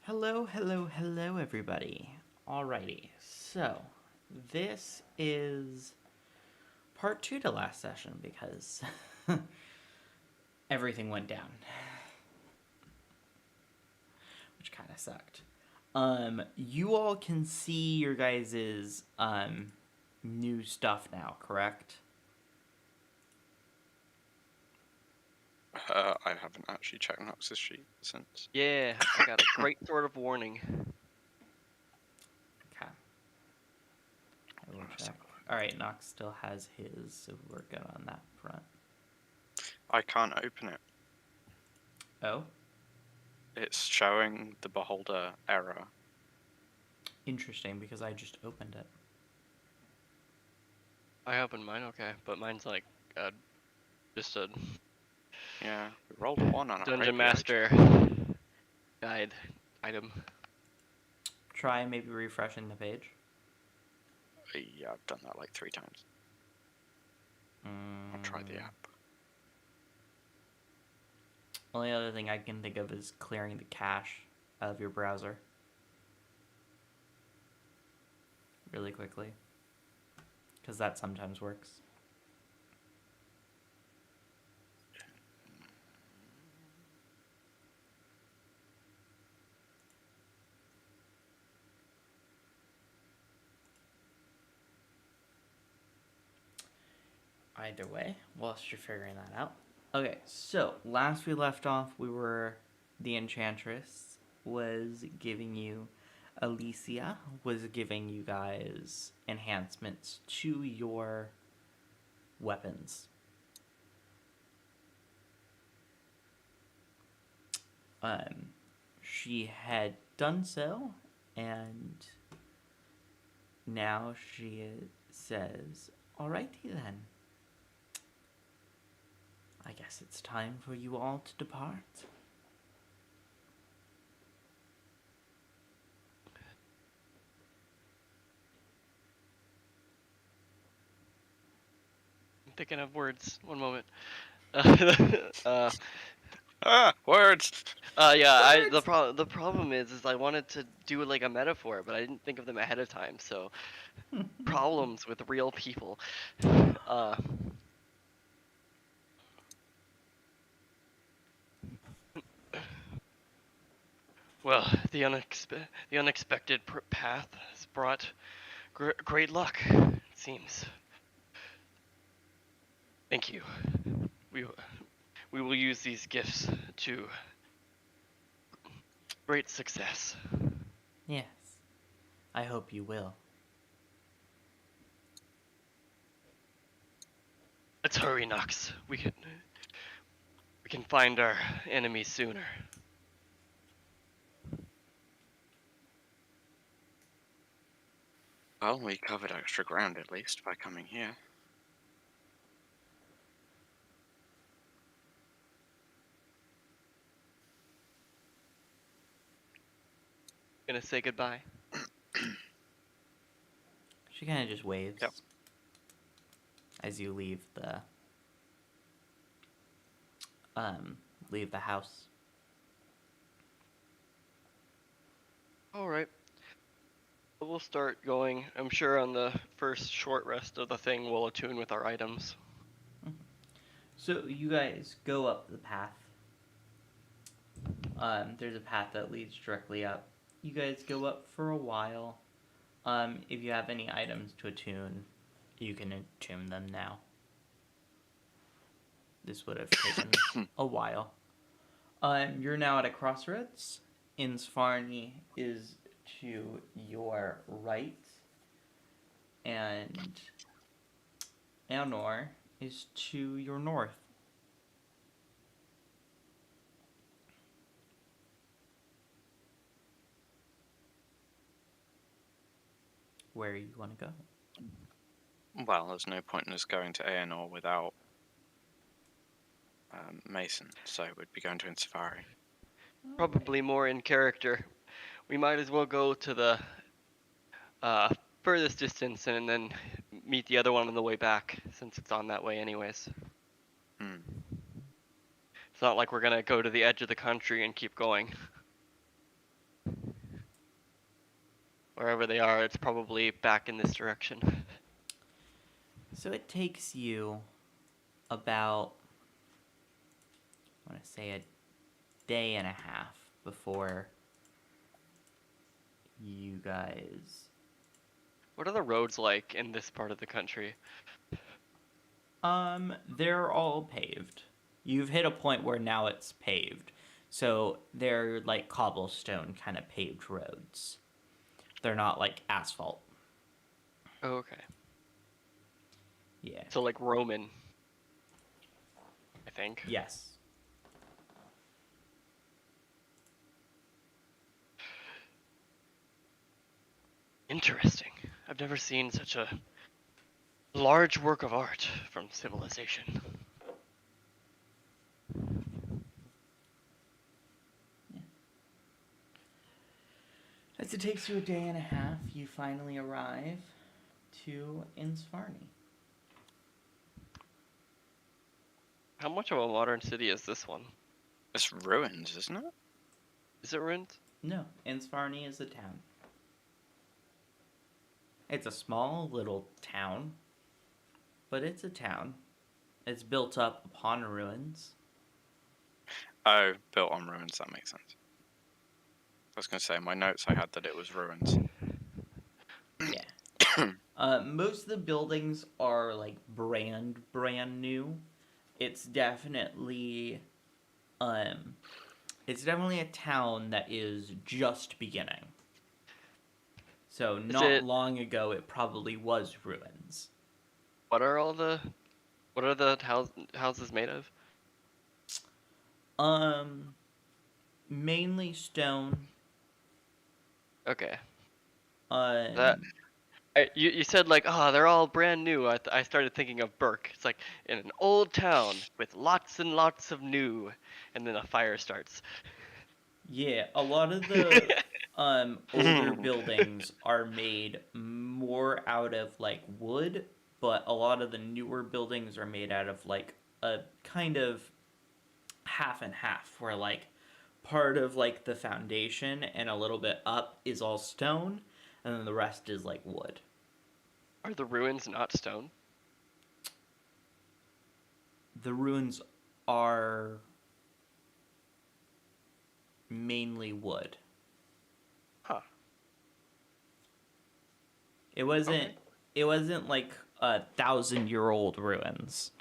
Hello, hello, hello, everybody. Alrighty, so this is part two to last session because everything went down, which kind of sucked. You all can see your guys's new stuff now, correct? I haven't actually checked Nox's sheet since. Yeah, I got a great sort of warning. Okay. I will check. Alright, Nox still has his, so we're good on that front. I can't open it. Oh? It's showing the beholder error. Interesting, because I just opened it. I opened mine, okay, but mine's like just a Yeah, we rolled a 1 on our Dungeon API Master check. guide item. Try maybe refreshing the page. Yeah, I've done that like 3 times. I'll try the app. Only other thing I can think of is clearing the cache out of your browser really quickly, because that sometimes works. Either way, whilst you're figuring that out. Okay, so last we left off, the Enchantress was giving you, Alicia was giving you guys enhancements to your weapons. She had done so, and now she says, "Alrighty then. I guess it's time for you all to depart." I'm thinking of words. One moment. Words! Yeah. Words! The problem is I wanted to do like a metaphor, but I didn't think of them ahead of time. So problems with real people. Well, the unexpected path has brought great luck. It seems. Thank you. We we will use these gifts to great success. Yes, I hope you will. Let's hurry, Nox. We can find our enemies sooner. Well, we covered extra ground at least by coming here. Gonna say goodbye. She kind of just waves Yep. as you leave the house. All right. We'll start going. I'm sure on the first short rest of the thing, we'll attune with our items. So you guys go up the path. There's a path that leads directly up. You guys go up for a while. If you have any items to attune, you can attune them now. This would have taken a while. You're now at a crossroads. Insfarni is to your right, and Anor is to your north. Where you want to go? Well, there's no point in us going to Aenor without Mason, so we'd be going to Insafari. Probably more in character. We might as well go to the furthest distance and then meet the other one on the way back, since it's on that way anyways. It's not like we're gonna go to the edge of the country and keep going. Wherever they are, it's probably back in this direction. So it takes you about, I want to say, a day and a half before you guys. What are the roads like in this part of the country? They're all paved. You've hit a point where now it's paved. So they're like cobblestone kind of paved roads. They're not like asphalt. Oh, okay. Yeah. So like Roman, I think. Yes. Interesting. I've never seen such a large work of art from civilization. As it takes you a day and a half, you finally arrive to Insfarni. How much of a modern city is this one? It's ruins, isn't it? Is it ruined? No, Insfarni is a town. It's a small little town, but it's a town. It's built up upon ruins. Oh, built on ruins, that makes sense. I was going to say, in my notes I had that it was ruins. Yeah. Most of the buildings are like brand new. It's definitely a town that is just beginning. So not long ago it probably was ruins. What are the houses made of? Mainly stone. Okay. Uh, You said like, they're all brand new. I started thinking of Burke. It's like in an old town with lots and lots of new, and then a fire starts. Yeah, a lot of the older buildings are made more out of like wood, but a lot of the newer buildings are made out of like a kind of half and half, where like part of like the foundation and a little bit up is all stone, and then the rest is like wood. Are the ruins not stone? The ruins are mainly wood. Huh. It wasn't. Okay. It wasn't like 1,000-year-old ruins.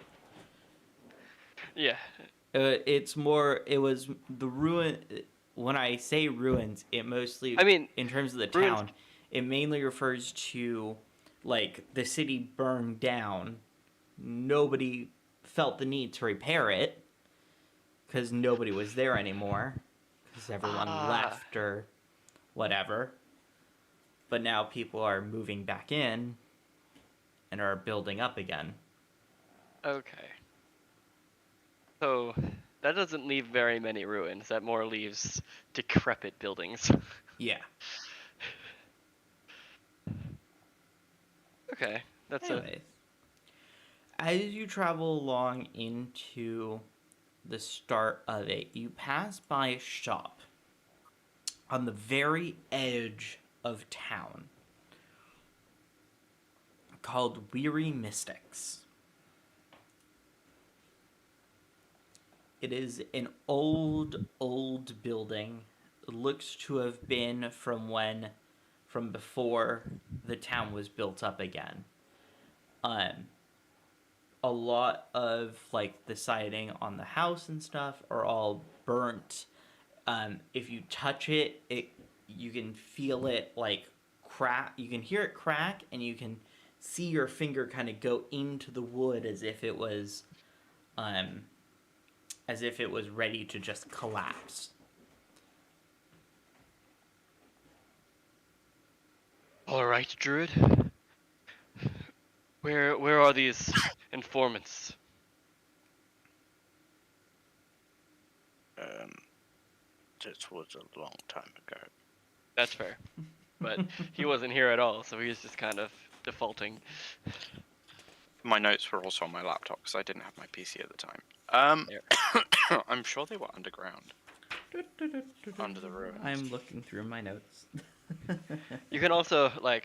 Yeah. It's more. It was the ruin. When I say ruins, it mostly. I mean, in terms of the ruins... town, it mainly refers to like the city burned down. Nobody felt the need to repair it because nobody was there anymore because everyone left or whatever. But now people are moving back in and are building up again. Okay. So that doesn't leave very many ruins. That more leaves decrepit buildings. Yeah. Okay, that's Anyways, as you travel along into the start of it, you pass by a shop on the very edge of town called Weary Mystics. It is an old building. It looks to have been from before the town was built up again. A lot of like the siding on the house and stuff are all burnt. If you touch it, you can feel it like crack. You can hear it crack, and you can see your finger kind of go into the wood as if it was ready to just collapse. all right, Druid. Where are these informants? It was a long time ago. That's fair. But he wasn't here at all, so he was just kind of defaulting. My notes were also on my laptop because I didn't have my PC at the time. I'm sure they were underground. Under the ruins. I'm looking through my notes. You can also like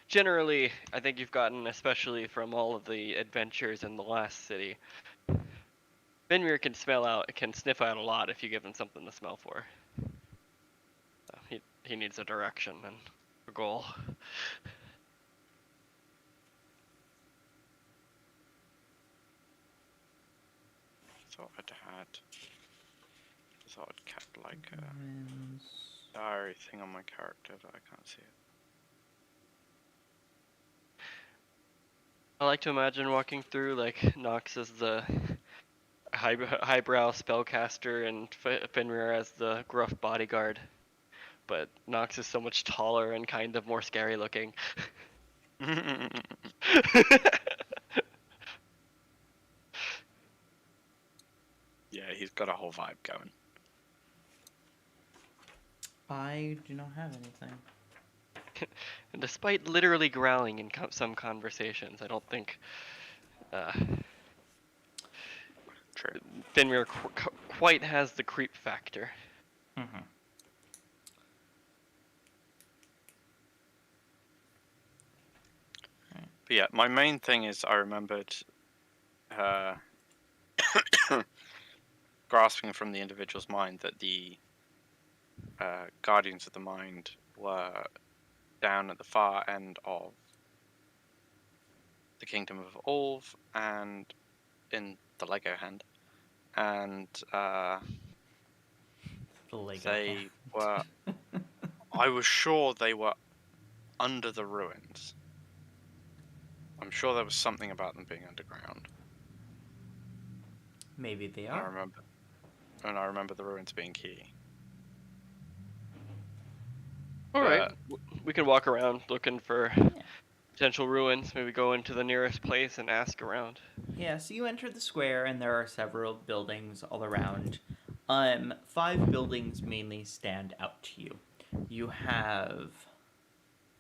generally, I think you've gotten, especially from all of the adventures in the last city, Fenrir can sniff out a lot if you give him something to smell for. So he needs a direction and a goal. Thought I'd kept like a Ruins. diary thing on my character, but I can't see it. I like to imagine walking through like Nox as the highbrow spellcaster and Fenrir as the gruff bodyguard. But Nox is so much taller and kind of more scary looking. Yeah, he's got a whole vibe going. I do not have anything. And despite literally growling in some conversations, I don't think True. Fenrir quite has the creep factor. Mm-hmm. But yeah, my main thing is I remembered grasping from the individual's mind that the Guardians of the Mind were down at the far end of the Kingdom of Ulv and in the Lego hand, and The Lego they hand. were. I was sure they were under the ruins. I'm sure there was something about them being underground. Maybe they And are. I remember the ruins being key. All right, we can walk around looking for potential ruins. Maybe go into the nearest place and ask around. Yeah, so you enter the square and there are several buildings all around. 5 buildings mainly stand out to you. You have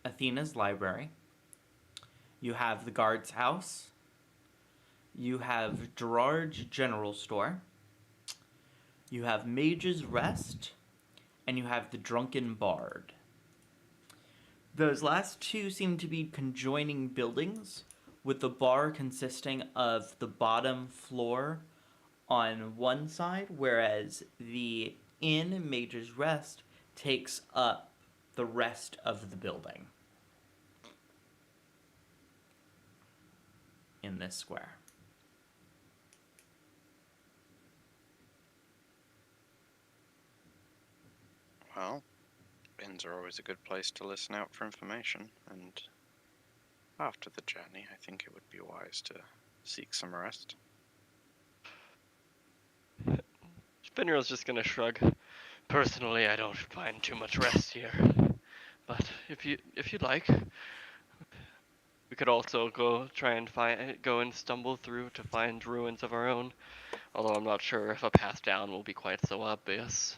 Athena's library. You have the guard's house. You have Gerard's general store. You have Mage's Rest. And you have the Drunken Bard. Those last 2 seem to be conjoining buildings, with the bar consisting of the bottom floor on one side, whereas the inn, Mage's Rest, takes up the rest of the building in this square. Well, inns are always a good place to listen out for information, and after the journey, I think it would be wise to seek some rest. Fenrir's just gonna shrug. Personally, I don't find too much rest here. But if you'd like, we could also go and stumble through to find ruins of our own. Although I'm not sure if a path down will be quite so obvious.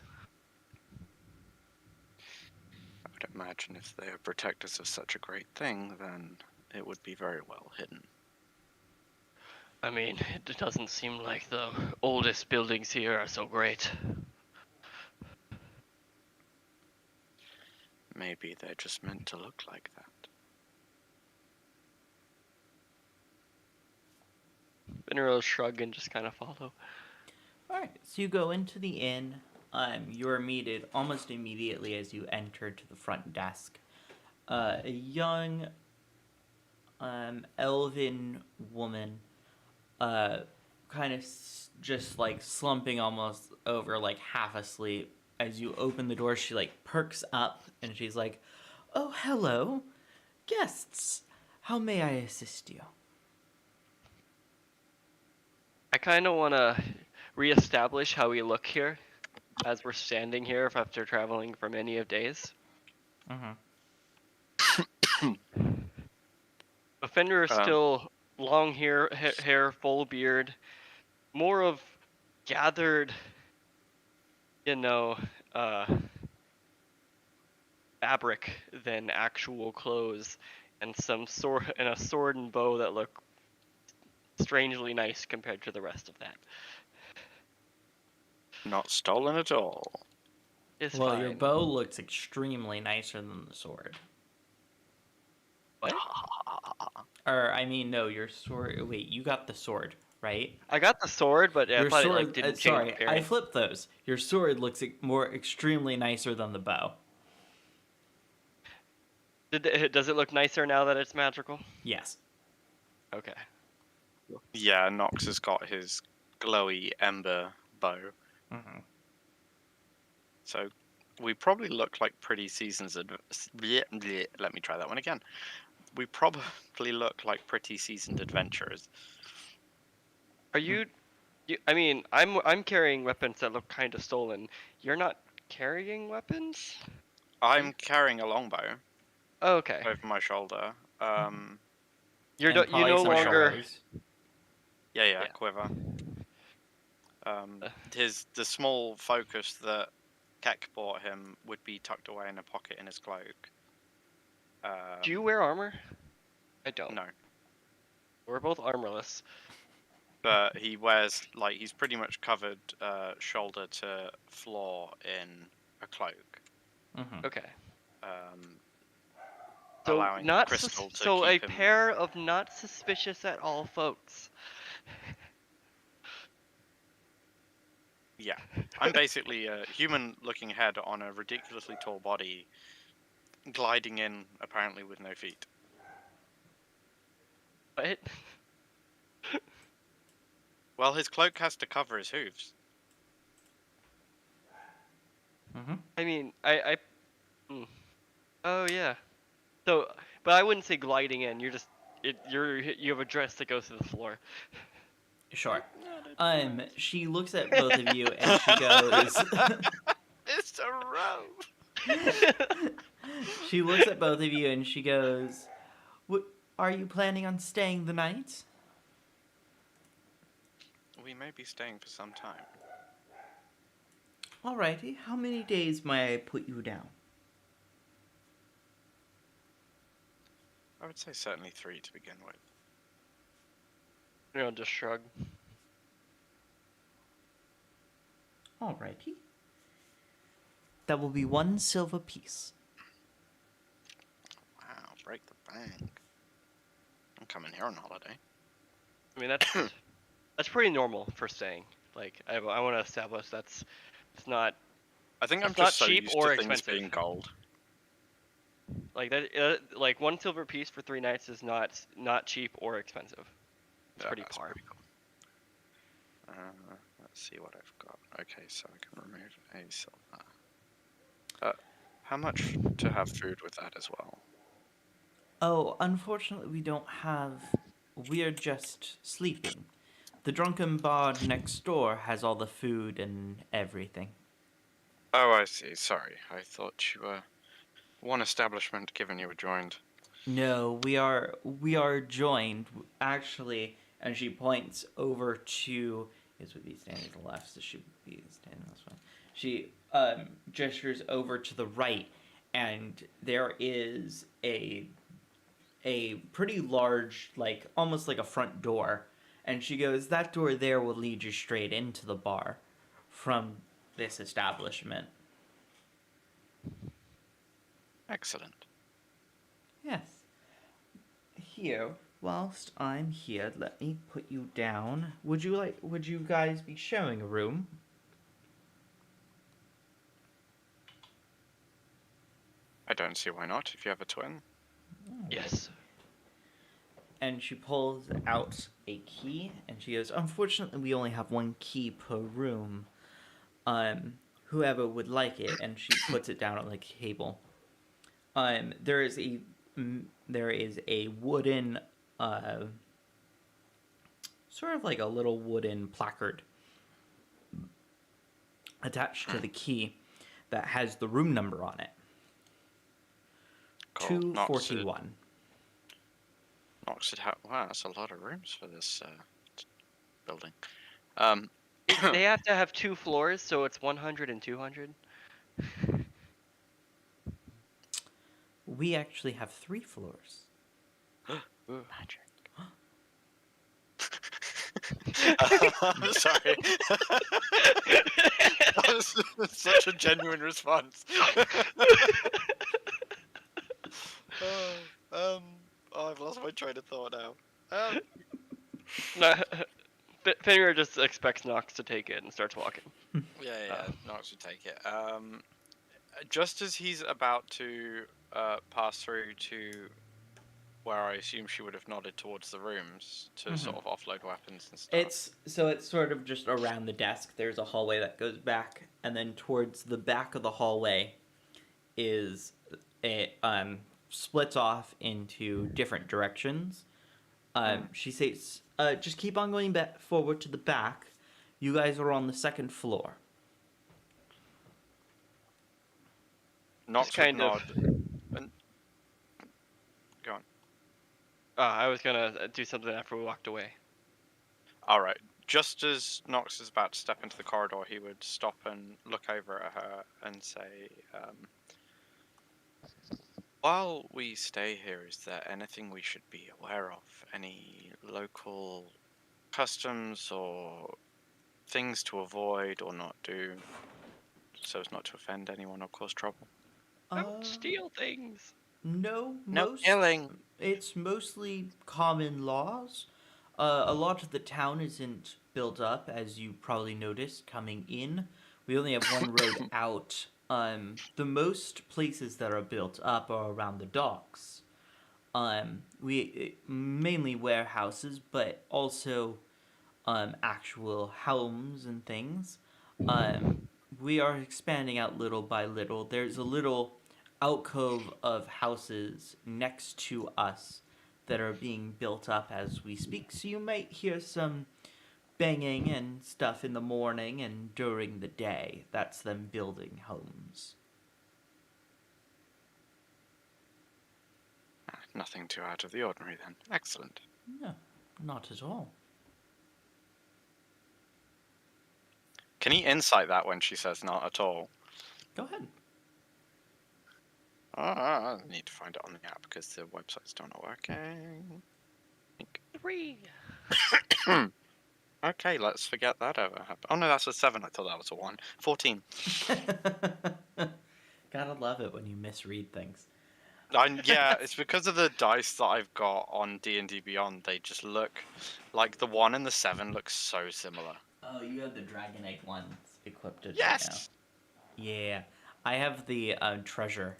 I would imagine if they are protectors of such a great thing, then it would be very well hidden. I mean, it doesn't seem like the oldest buildings here are so great. Maybe they're just meant to look like that. Fenrir shrug and just kind of follow. Alright, so you go into the inn. You're meted almost immediately as you enter to the front desk. A young, elven woman, kind of just like slumping almost over, like half asleep. As you open the door, she like perks up and she's like, "Oh, hello, guests. How may I assist you?" I kind of want to reestablish how we look here as we're standing here after traveling for many of days. But Fenrir is still long hair, full beard, more of gathered, fabric than actual clothes, and a sword and bow that look strangely nice compared to the rest of that. Not stolen at all. is Well, fine. your bow looks extremely nicer than the sword. What? Or, I mean, no, your sword. Wait, you got the sword, right? I got the sword, but I Your thought it like sword. didn't change Sorry, I appearance. flipped those. Your sword looks more extremely nicer than the bow. Does it look nicer now that it's magical? Yes. Okay. Yeah, Nox has got his glowy ember bow. Mm-hmm. So we probably look like pretty seasoned. Let me try that one again. We probably look like pretty seasoned adventurers. Are you? I mean, I'm carrying weapons that look kind of stolen. You're not carrying weapons? I'm carrying a longbow Oh, okay. over my shoulder. You And no probably some longer. arrows. Yeah, Yeah. quiver. Uh. The small focus that Keck bought him would be tucked away in a pocket in his cloak. Do you wear armor? I don't. No, We're both armorless. but he wears he's pretty much covered shoulder to floor in a cloak. Mm-hmm. Okay. Um, So allowing not Crystal to so a keep him. pair of not suspicious at all folks. Yeah, I'm basically a human-looking head on a ridiculously tall body, gliding in apparently with no feet. What? Well, his cloak has to cover his hooves. Mm-hmm. I mean, Oh yeah. So, but I wouldn't say gliding in. You're just you have a dress that goes to the floor. Sure. She looks at both of you and she goes. It's a robe. She looks at both of you and she goes, "Are you planning on staying the night?" We may be staying for some time. Alrighty. How many days may I put you down? I would say certainly 3 to begin with. You know, just shrug. Alrighty. That will be 1 silver piece. Wow, break the bank. I'm coming here on holiday. I mean, that's pretty normal for staying. Like, I want to establish it's not I think I'm It's not just so cheap used or to things expensive. being gold. like that. Like 1 silver piece for 3 nights is not cheap or expensive. It's pretty That's par. pretty cool. Let's see what I've got. Okay, so I can remove a silver. How much to have food with that as well? Oh, unfortunately, we don't have. We're just sleeping. The drunken bard next door has all the food and everything. Oh, I see. Sorry. I thought you were one establishment given you were joined. No, we are joined actually, and she points over to. This would be standing to the left, so she would be standing this way. She gestures over to the right, and there is a pretty large, like almost like a front door, and she goes, "That door there will lead you straight into the bar from this establishment." Excellent. Yes. Here, whilst I'm here, let me put you down. Would you guys be sharing a room? I don't see why not, if you have a twin. Yes. And she pulls out a key and she goes, "Unfortunately, we only have 1 key per room. Whoever would like it," and she puts it down on the table. There is a wooden, sort of like a little wooden placard attached to the key that has the room number on it. Cool. 241. Nox wow, that's a lot of rooms for this building. They have to have 2 floors, so it's 100 and 200. We actually have 3 floors. Magic. I'm sorry. That was such a genuine response. Oh, I've lost my train of thought now. No, Fenrir just expects Nox to take it and starts walking. Yeah, Nox should take it. Just as he's about to pass through to where I assume she would have nodded towards the rooms to sort of offload weapons and stuff. It's sort of just around the desk. There's a hallway that goes back, and then towards the back of the hallway is it splits off into different directions. She says, "Just keep on going back forward to the back. You guys are on the second floor." Nox kind would of- nod. And... Go on. I was gonna do something after we walked away. Alright. Just as Nox is about to step into the corridor, he would stop and look over at her and say, while we stay here, is there anything we should be aware of? Any local customs or things to avoid or not do so as not to offend anyone or cause trouble? Don't steal things. No, No killing. It's mostly common laws. A lot of the town isn't built up, as you probably noticed coming in. We only have one road out. The most places that are built up are around the docks. We mainly warehouses, but also actual homes and things. We are expanding out little by little. There's a little alcove of houses next to us that are being built up as we speak, so you might hear some banging and stuff in the morning and during the day. That's them building homes. Nothing too out of the ordinary then. Excellent. No, not at all. Can he insight that when she says not at all? Go ahead. I need to find it on the app because the websites don't know working. 3. Okay, let's forget that ever happened. Oh no, that's a 7. I thought that was a 1. 14. Gotta love it when you misread things. Yeah, it's because of the dice that I've got on D&D Beyond. They just look like the 1 and the 7 look so similar. Oh, you have the Dragon Egg ones equipped right Yes! now. Yeah. I have the treasure.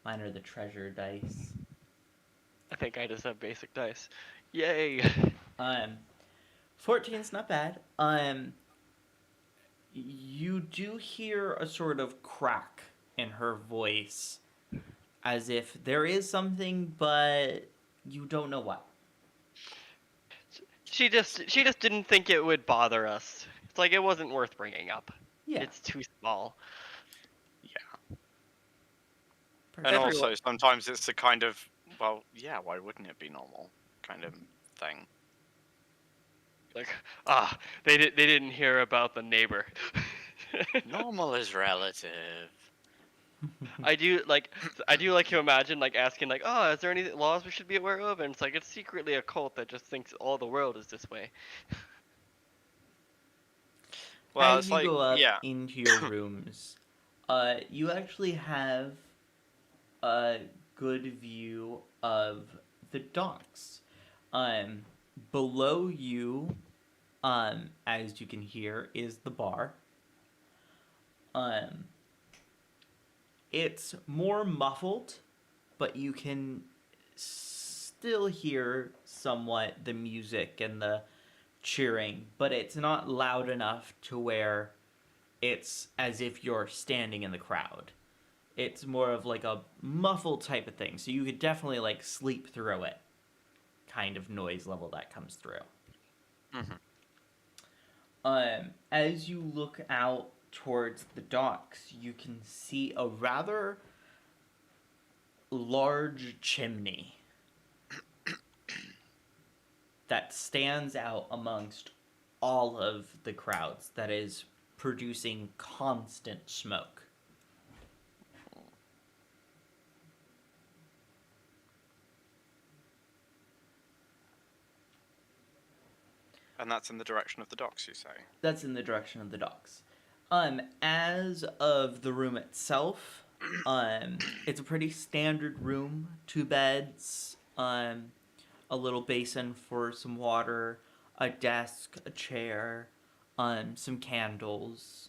Mine are the treasure dice. I think I just have basic dice. Yay! 14's not bad. You do hear a sort of crack in her voice, as if there is something, but you don't know what. She just didn't think it would bother us. It's like it wasn't worth bringing up. Yeah. It's too small. Yeah. Perfect. And also, sometimes it's the kind of, well, yeah, why wouldn't it be normal kind of thing. Like, they didn't hear about the neighbor. Normal is relative. I do like to imagine like asking like, oh, is there any laws we should be aware of? And it's like it's secretly a cult that just thinks all the world is this way. Well, As it's you like, go up yeah. into your rooms, you actually have a good view of the docks. Below you, as you can hear, is the bar. It's more muffled, but you can still hear somewhat the music and the cheering, but it's not loud enough to where it's as if you're standing in the crowd. It's more of like a muffled type of thing, so you could definitely like sleep through it kind of noise level that comes through. As you look out towards the docks, you can see a rather large chimney that stands out amongst all of the crowds that is producing constant smoke. And that's in the direction of the docks, you say? That's in the direction of the docks. As of the room itself, it's a pretty standard room. 2 beds, a little basin for some water, a desk, a chair, some candles.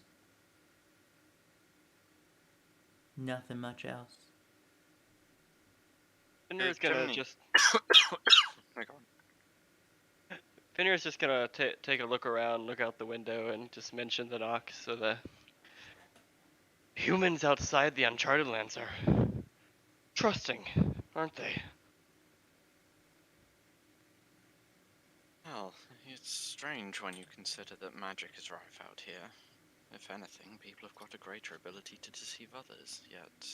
Nothing much else. Finner's gonna Chimney. just Oh my God. Finner's just gonna take a look around, look out the window, and just mention the knock. So the humans outside the Uncharted lands are trusting, aren't they? Well, it's strange when you consider that magic is rife out here. If anything, people have got a greater ability to deceive others, yet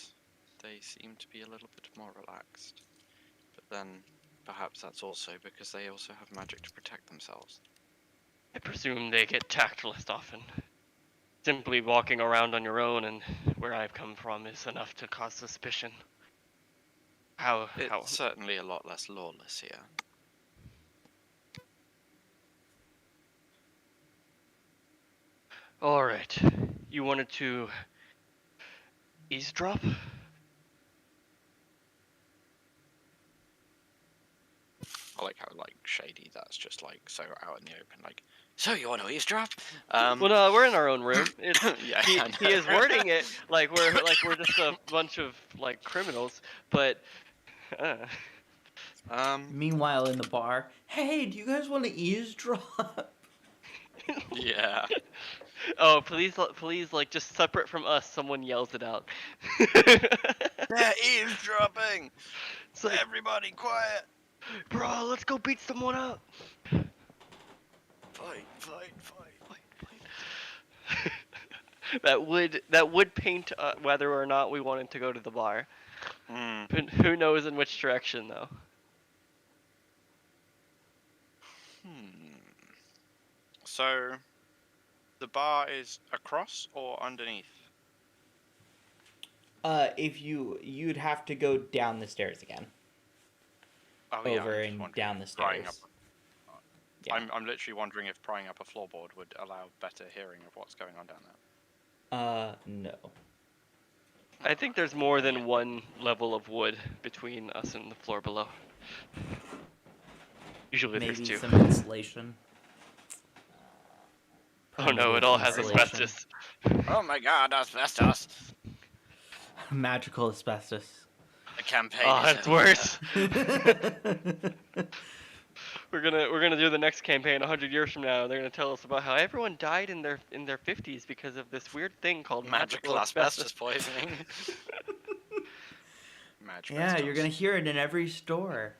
they seem to be a little bit more relaxed. But then, perhaps that's also because they also have magic to protect themselves. I presume they get attacked less often. Simply walking around on your own and where I've come from is enough to cause suspicion. How? It's certainly a lot less lawless here. Alright. You wanted to eavesdrop? I like how, like, shady that's just, like, so out in the open, like, so you want to eavesdrop? Well, no, we're in our own room. It's, Yeah, he, I know. he is wording it like we're just a bunch of like criminals, but Meanwhile, in the bar, hey, do you guys want to eavesdrop? yeah. oh, please, like just separate from us. Someone yells it out. They're eavesdropping! It's like, Everybody quiet! bro, let's go beat someone up. Fight, fight, fight. that would paint whether or not we wanted to go to the bar. But who knows in which direction though. So, the bar is across or underneath? If you'd have to go down the stairs again. Oh, yeah, Over I'm just and wondering down the if prying stairs. Up, Yeah. I'm literally wondering if prying up a floorboard would allow better hearing of what's going on down there. No. I think there's more than one level of wood between us and the floor below. Usually Maybe there's 2. some insulation. Oh no, it all has Insulation. asbestos. Oh my God, asbestos! Magical asbestos. The campaign Oh, is that's over. worse. We're gonna do the next campaign 100 years from now. They're gonna tell us about how everyone died in their 50s because of this weird thing called Magical asbestos poisoning. Yeah, you're gonna hear it in every store.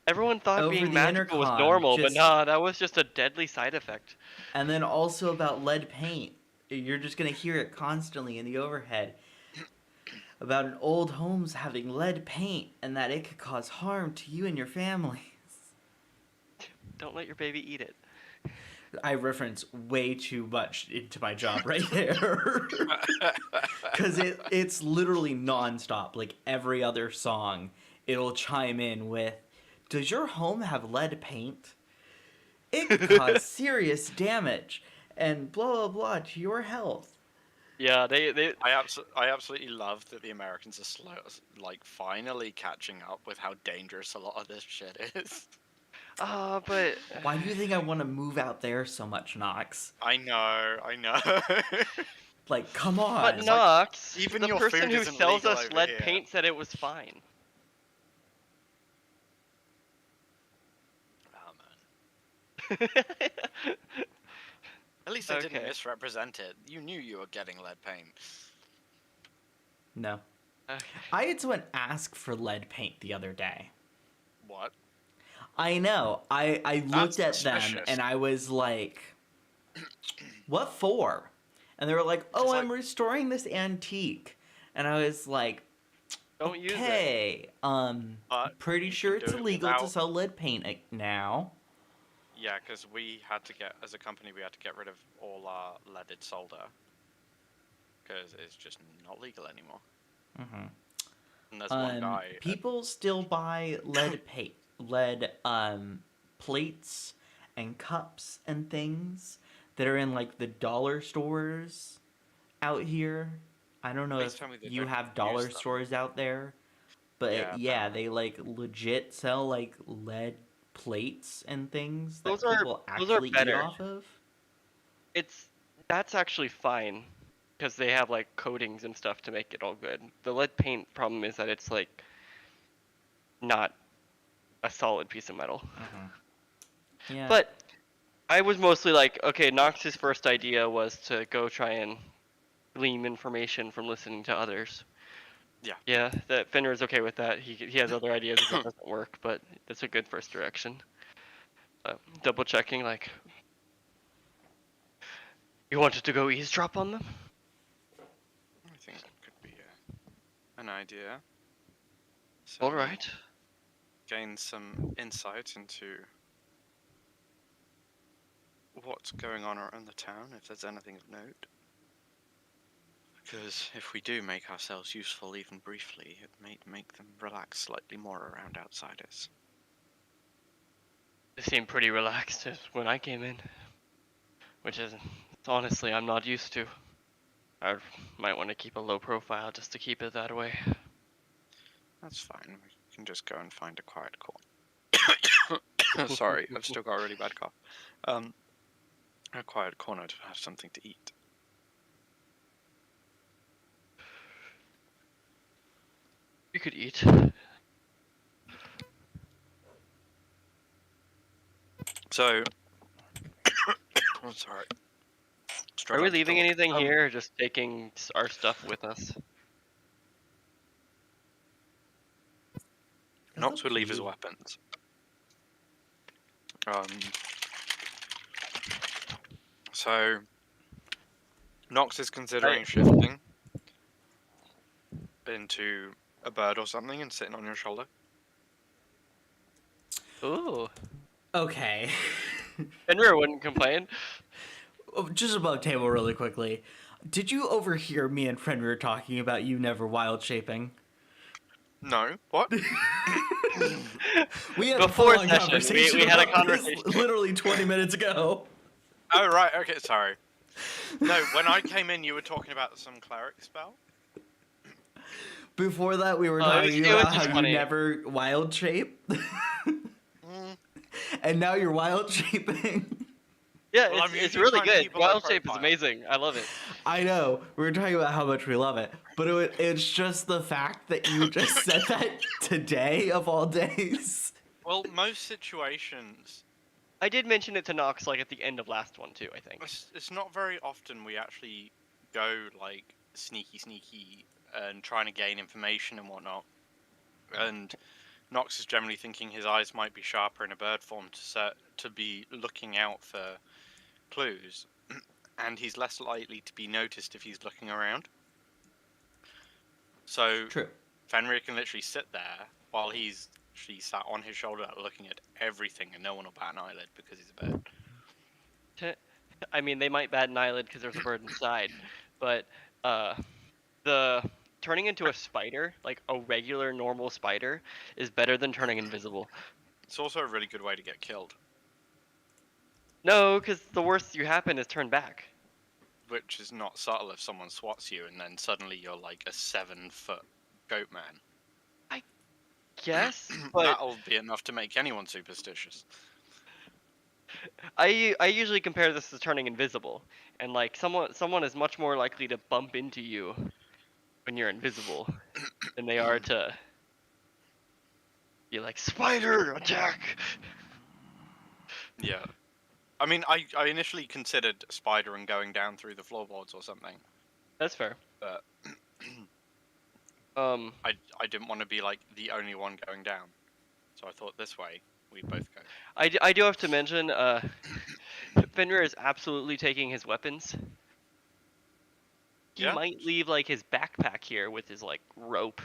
Everyone thought Over being the magical was intercom, normal, but just- nah, that was just a deadly side effect. And then also about lead paint. You're just gonna hear it constantly in the overhead. About an old homes having lead paint and that it could cause harm to you and your families. Don't let your baby eat it. I reference way too much into my job right there. Because it's literally nonstop. Like every other song, it'll chime in with, does your home have lead paint? It could cause serious damage and blah blah blah to your health. Yeah, they I absolutely love that the Americans are like finally catching up with how dangerous a lot of this shit is. but Why do you think I want to move out there so much, Knox? I know. Like, come on. But Knox, even the your person food who isn't sells legal us over lead here. paint said it was fine. Oh man. At least I didn't Okay. misrepresent it. You knew you were getting lead paint. No. Okay. I had someone ask for lead paint the other day. What? I know. I looked at them suspicious. and I was like, what for? And they were like, oh, It's I'm like- restoring this antique. And I was like, Don't use it. okay, But pretty you sure can it's do it illegal to without- sell lead paint now. Yeah, because we had to get, as a company, we had to get rid of all our leaded solder. Because it's just not legal anymore. Mm-hmm. And there's one guy. People still buy lead plates and cups and things that are in like the dollar stores out here. I don't know Please if tell me they you don't have use dollar them. stores out there, but Yeah, yeah, apparently. they like legit sell like lead plates and things that Those are people those are actually eat better. off of. That's actually fine because they have like coatings and stuff to make it all good. The lead paint problem is that it's like not a solid piece of metal. Yeah. But I was mostly like, okay, Nox's first idea was to go try and glean information from listening to others. Yeah. Yeah, that Fenrir's okay with that. He has other ideas if that doesn't work, but that's a good first direction. Double checking, like, you wanted to go eavesdrop on them? I think that could be an idea. All Certainly right. gain some insight into what's going on around the town, if there's anything of note. Because if we do make ourselves useful even briefly, it may make them relax slightly more around outsiders. They seemed pretty relaxed when I came in, which is honestly I'm not used to. I might want to keep a low profile just to keep it that way. That's fine, we can just go and find a quiet corner. Sorry, I've still got a really bad cough. A quiet corner to have something to eat. You could eat. So, I'm sorry. Are we Struggling to leaving talk. anything here, or just taking our stuff with us? Nox would leave his weapons. So Nox is considering shifting into a bird or something and sitting on your shoulder. Ooh. Okay. Fenrir wouldn't complain. Just above table really quickly. Did you overhear me and Fenrir talking about you never wild shaping? No, what? We had a Before full-on session, conversation we had a about this conversation. literally 20 minutes ago. Oh right, okay, sorry. No, when I came in, you were talking about some cleric spell. Before that, we were It talking was about just how funny. you never wild shape. And now you're wild shaping. Yeah, Well, I'm it's usually really trying to good. keep a low Wild shape is profile. amazing. I love it. I know. We were talking about how much we love it. But it's just the fact that you just said that today, of all days. Well, most situations, I did mention it to Nox like at the end of last one too, I think. it's not very often we actually go like sneaky and trying to gain information and whatnot. And Nox is generally thinking his eyes might be sharper in a bird form to be looking out for clues, and he's less likely to be noticed if he's looking around. So True. Fenrir can literally sit there while he's actually sat on his shoulder looking at everything, and no one will bat an eyelid because he's a bird. I mean, they might bat an eyelid because there's a bird inside, but the turning into a spider, like a regular normal spider, is better than turning invisible. It's also a really good way to get killed, No, because the worst you happen is turn back. which is not subtle if someone swats you and then suddenly you're like a 7-foot goat man. Yes, but That'll be enough to make anyone superstitious. I usually compare this to turning invisible, and like someone is much more likely to bump into you when you're invisible than they are to be like spider attack. Yeah. I mean, I initially considered spider and going down through the floorboards or something, That's fair. but Um, I didn't want to be like the only one going down, so I thought this way we'd both go. I do have to mention, Fenrir is absolutely taking his weapons. He Yeah? might leave like his backpack here with his like rope.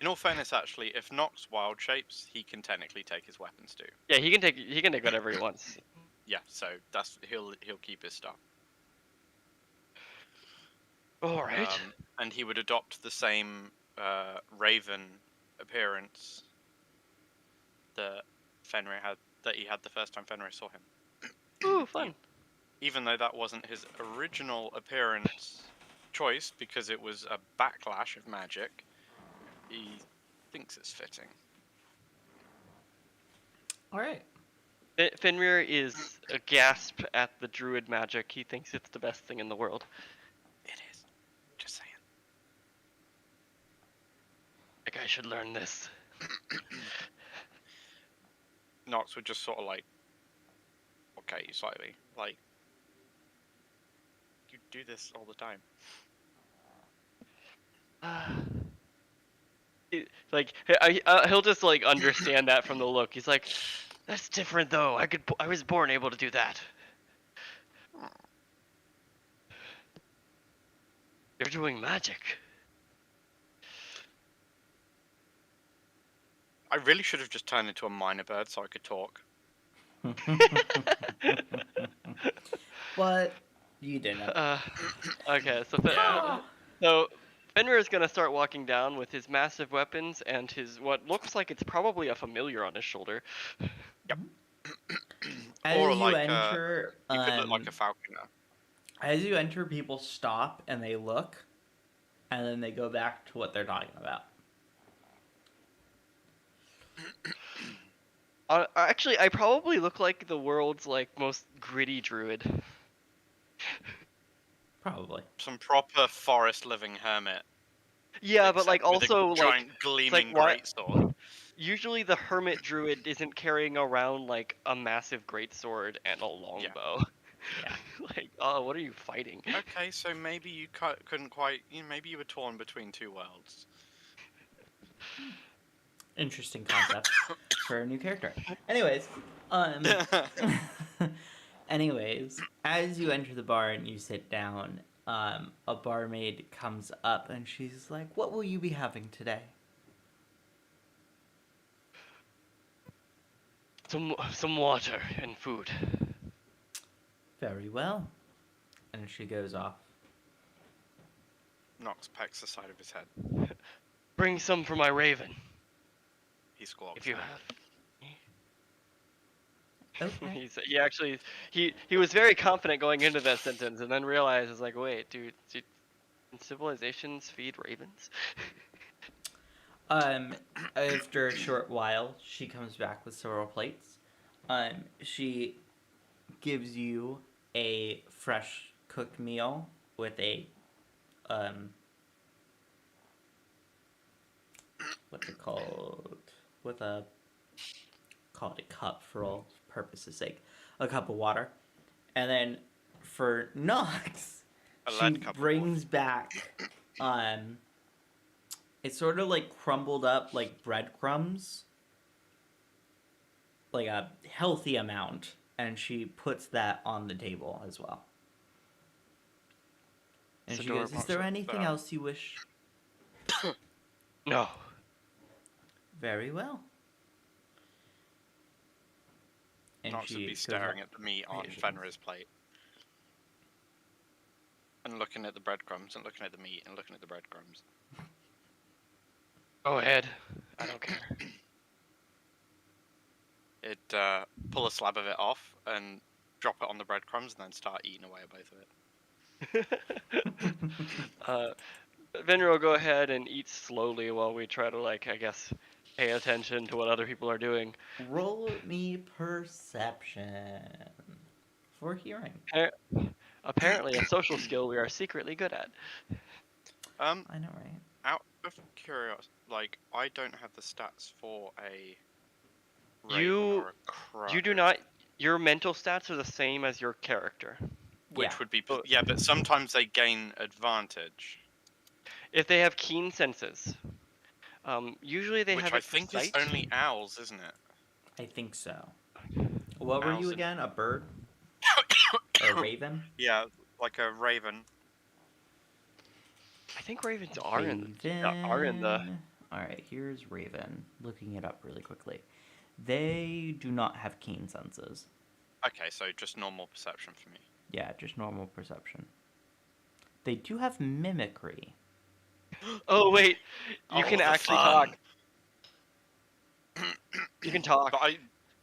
In all fairness, actually, if Nox wild shapes, he can technically take his weapons too. Yeah, he can take whatever he wants. Yeah, so that's he'll keep his stuff. All right. And he would adopt the same raven appearance that he had the first time Fenrir saw him. Ooh, fun. Even though that wasn't his original appearance choice, because it was a backlash of magic, he thinks it's fitting. All right. Fenrir is aghast at the druid magic. He thinks it's the best thing in the world. It is. Just saying. Like, I should learn this. Nox would just sort of like, okay, slightly. Like, you do this all the time. Like, he'll just like understand that from the look. He's like, that's different though. I was born able to do that. You're doing magic. I really should have just turned into a minor bird so I could talk. But you didn't. Okay, so Yeah. so Fenrir is gonna start walking down with his massive weapons and his what looks like it's probably a familiar on his shoulder. As Or you like, enter, he could look like a falconer. as you enter, people stop and they look, and then they go back to what they're talking about. Actually, I probably look like the world's like most gritty druid. Probably. Some proper forest living hermit. Yeah, but except like with a also like giant it's gleaming like what? greatsword. Usually the hermit druid isn't carrying around like a massive greatsword and a longbow. Yeah. Like, oh, what are you fighting? Okay, so maybe you couldn't quite. Maybe you were torn between two worlds. Interesting concept for a new character. Anyways, anyways, as you enter the bar and you sit down, a barmaid comes up and she's like, "What will you be having today?" Some water and food. Very well. And she goes off. Nox pecks the side of his head. Bring some for my raven, He squawks. if you have. Okay. He was very confident going into that sentence, and then realizes like, wait, dude, civilizations feed ravens? After a short while, she comes back with several plates. She gives you a fresh cooked meal with a, what's it called? With a, call it a cup for all purposes' sake. A cup of water. And then for Nox, A she lead cup of brings back, it's sort of like crumbled up like breadcrumbs, like a healthy amount, and she puts that on the table as well. And It's she goes, adorable. "Is there anything else you wish?" No. Very well. And Nox would she be goes staring up- at the meat on Asians. Fenrir's plate. And looking at the breadcrumbs, and looking at the meat, and looking at the breadcrumbs. Go ahead. I don't care. It'd pull a slab of it off, and drop it on the breadcrumbs, and then start eating away at both of it. Venra will go ahead and eat slowly while we try to, like, I guess, pay attention to what other people are doing. Roll me perception for hearing. Apparently, a social skill we are secretly good at. I know, right? Out of curiosity, like, I don't have the stats for a raven You- or a crow. You do not. Your mental stats are the same as your character. Which Yeah. would be... Oh. Yeah, but sometimes they gain advantage. If they have keen senses. Usually they Which have I it for think is sight. only owls, isn't it? I think so. What were you Owls and- again? A bird? Or a raven? Yeah, like a raven. I think ravens are in the. Raven. Alright, here's Raven. Looking it up really quickly. They do not have keen senses. Okay, so just normal perception for me. Yeah, just normal perception. They do have mimicry. Oh wait, you Oh, can the actually fun. talk. You can talk. But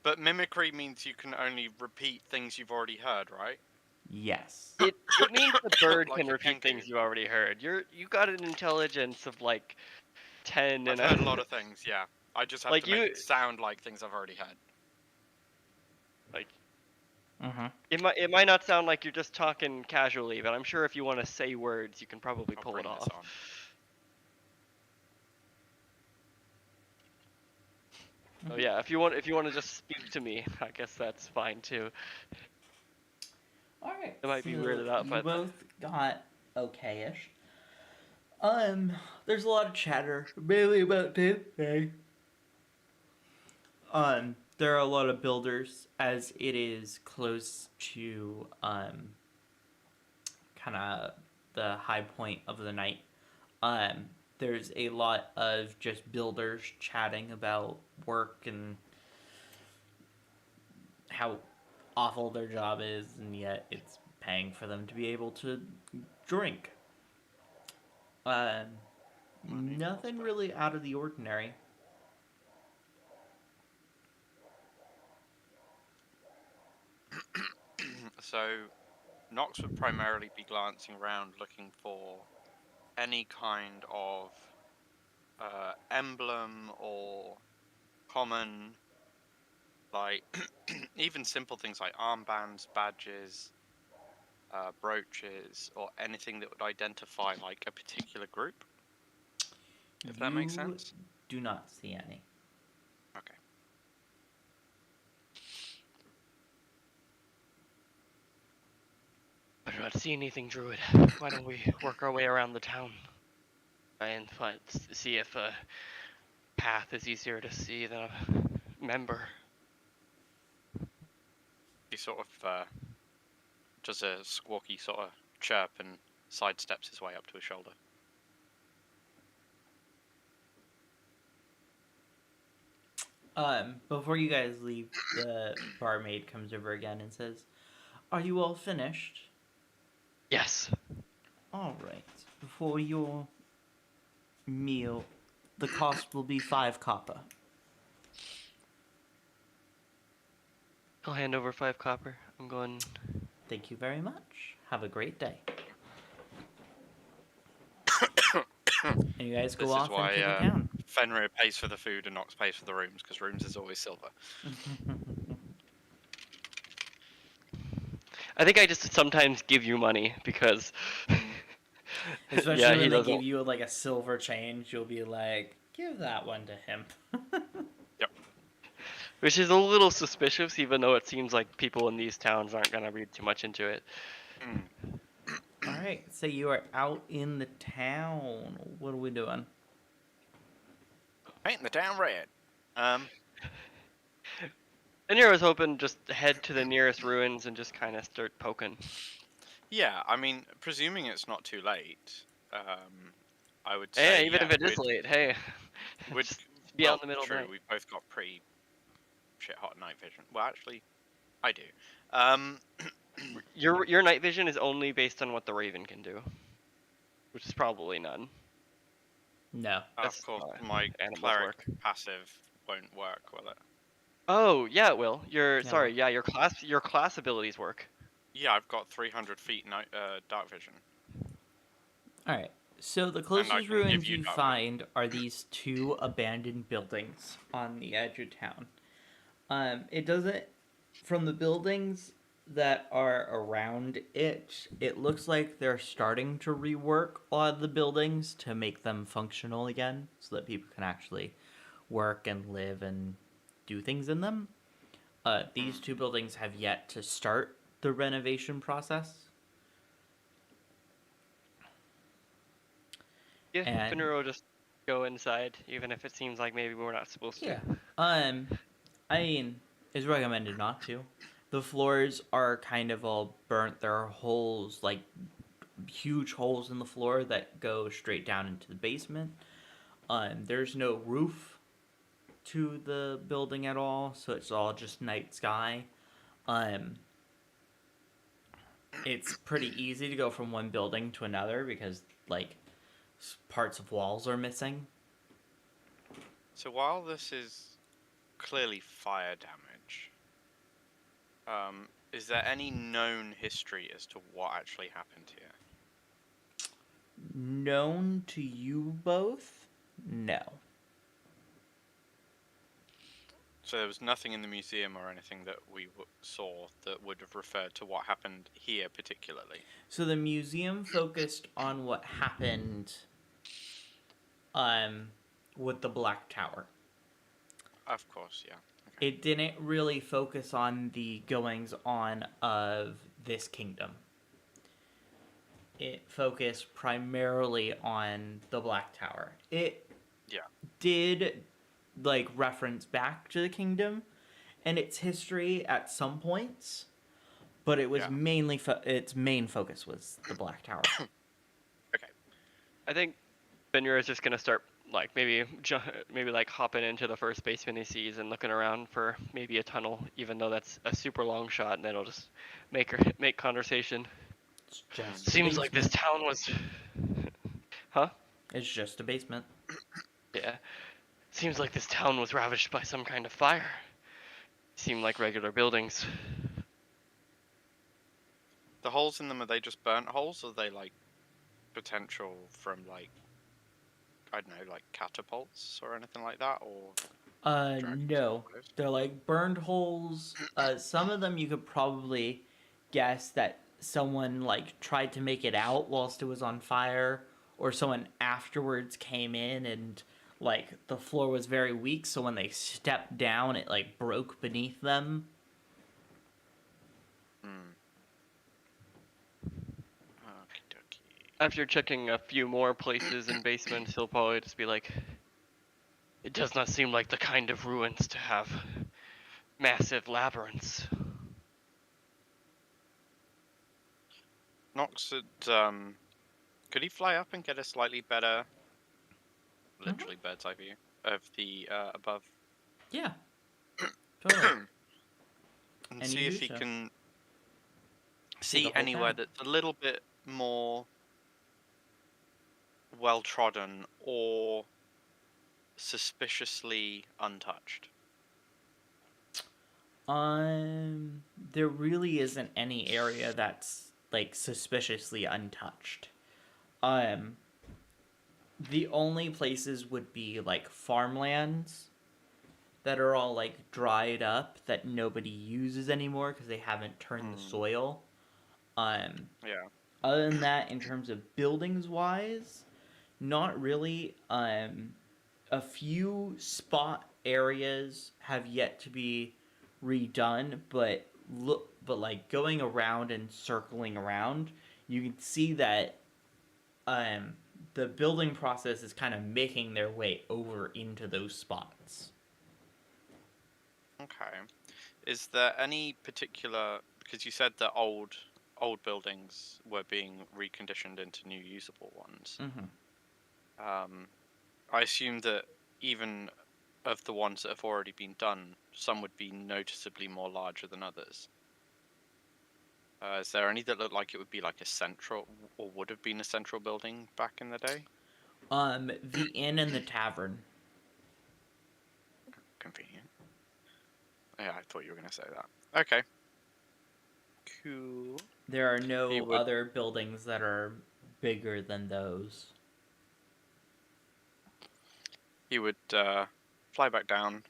But mimicry means you can only repeat things you've already heard, right? Yes. It means the bird Like can a repeat kenku. things you already heard. You got an intelligence of like 10 I've and heard a lot of things, yeah. I just have like to make you it sound like things I've already heard. like Mm-hmm. it might not sound like you're just talking casually, but I'm sure if you want to say words, you can probably I'll pull it bring this off. on. So yeah, if you want to just speak to me, I guess that's fine too. All right. It might be So weirded out, you but both got okay-ish. There's a lot of chatter, mainly about today. There are a lot of builders as it is close to kind of the high point of the night. Um, there's a lot of just builders chatting about work and how awful their job is, and yet it's paying for them to be able to drink. Um, Money Nothing prospect. really out of the ordinary. So, Nox would primarily be glancing around looking for any kind of emblem or common, like, even simple things like armbands, badges, brooches, or anything that would identify, like, a particular group, if that makes You sense. do not see any. Okay. I do not see anything, Druid. Why don't we work our way around the town? Try and see if a path is easier to see than a member. He sort of does a squawky sort of chirp and sidesteps his way up to his shoulder. Before you guys leave, the barmaid comes over again and says, "Are you all finished?" Yes. All right. For your meal, the cost will be 5 copper. I'll hand over 5 copper. I'm going. Thank you very much. Have a great day. And you guys go This is off why into the town. Fenrir pays for the food and Nox pays for the rooms, because rooms is always silver. I think I just sometimes give you money because. Especially yeah, when he they doesn't. give you like a silver change, you'll be like, "Give that one to him." Yep. Which is a little suspicious, even though it seems like people in these towns aren't gonna read too much into it. All right, so you are out in the town. What are we doing? Painting the town red. And here I was hoping just head to the nearest ruins and just kind of start poking. Yeah, I mean, presuming it's not too late, I would Hey, say, even yeah, if it is late, hey, we'd, just be well, out in the middle true, of the night. we've both got pretty shit hot night vision. Well, actually, I do. Your night vision is only based on what the Raven can do, which is probably none. No. Of That's course, how my animals cleric work. passive won't work, will it? Oh yeah, it will. Yeah, Sorry, well. yeah, your class abilities work. Yeah, I've got 300 feet dark vision, All right. So the and I closest can give ruins you you dark find are these 2 abandoned buildings on the edge of town. It doesn't. From the buildings that are around it, it looks like they're starting to rework a lot of the buildings to make them functional again, so that people can actually work and live and do things in them. These 2 buildings have yet to start the renovation process. Yeah, And Finner will just go inside, even if it seems like maybe we're not supposed to. yeah, I mean, it's recommended not to. The floors are kind of all burnt. There are holes, like huge holes in the floor that go straight down into the basement. There's no roof to the building at all, so it's all just night sky. Um, it's pretty easy to go from one building to another because like parts of walls are missing. So while this is clearly fire damage, Is there any known history as to what actually happened here? Known to you both? No. So there was nothing in the museum or anything that we saw that would have referred to what happened here particularly. So the museum focused on what happened with the Black Tower. Of course, yeah. Okay. It didn't really focus on the goings on of this kingdom. It focused primarily on the Black Tower. It did like reference back to the kingdom and its history at some points, but it was mainly its main focus was the Black Tower. Okay. I think Benur is just gonna start like maybe like hopping into the first basement he sees and looking around for maybe a tunnel, even though that's a super long shot, and it'll just make conversation. It's just Seems like this town was, huh? It's just a basement. Yeah. Seems like this town was ravaged by some kind of fire. Seem like regular buildings. The holes in them, are they just burnt holes, or are they like potential from like, I don't know, like catapults or anything like that, or? No. They're like burned holes. Some of them you could probably guess that someone like tried to make it out whilst it was on fire, or someone afterwards came in and like the floor was very weak, so when they stepped down, it like broke beneath them. After checking a few more places in basements, he'll probably just be like, it does not seem like the kind of ruins to have massive labyrinths. Nox could he fly up and get a slightly better, literally bird's eye view of the above? Yeah. Totally. And see if he can see anywhere that's a little bit more well trodden or suspiciously untouched. There really isn't any area that's like suspiciously untouched. The only places would be like farmlands that are all like dried up that nobody uses anymore because they haven't turned the soil. Yeah. Other than that, in terms of buildings wise, not really. A few spot areas have yet to be redone, but like going around and circling around, you can see that the building process is kind of making their way over into those spots. Okay. Is there any particular, because you said that old buildings were being reconditioned into new usable ones. I assume that even of the ones that have already been done, some would be noticeably more larger than others. Is there any that look like it would be like a central, or would have been a central building back in the day? The inn and the tavern. Convenient. Yeah, I thought you were going to say that. Okay. Cool. There are no other buildings that are bigger than those. He would fly back down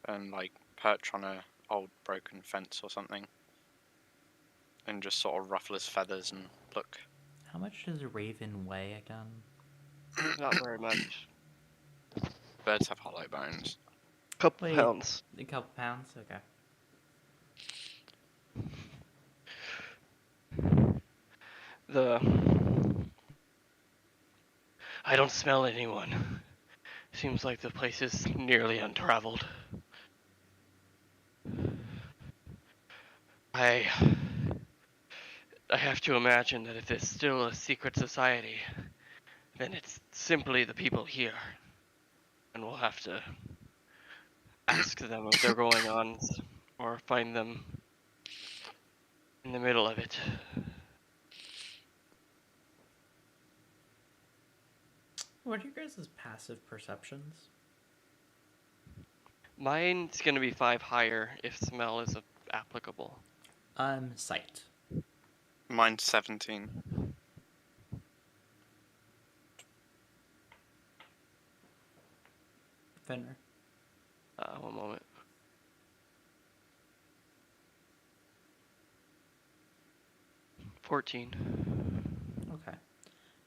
and like perch on a old broken fence or something, and just sort of ruffle his feathers and look. How much does a raven weigh again? Not very much. Birds have hollow bones. Couple pounds. A couple pounds? Okay. I don't smell anyone. Seems like the place is nearly untraveled. I have to imagine that if it's still a secret society, then it's simply the people here. And we'll have to ask them if they're going on, or find them in the middle of it. What are your guys' passive perceptions? Mine's gonna be 5 higher if smell is applicable? Sight. Mine's 17. Fenrir. 1 moment. $14. Okay.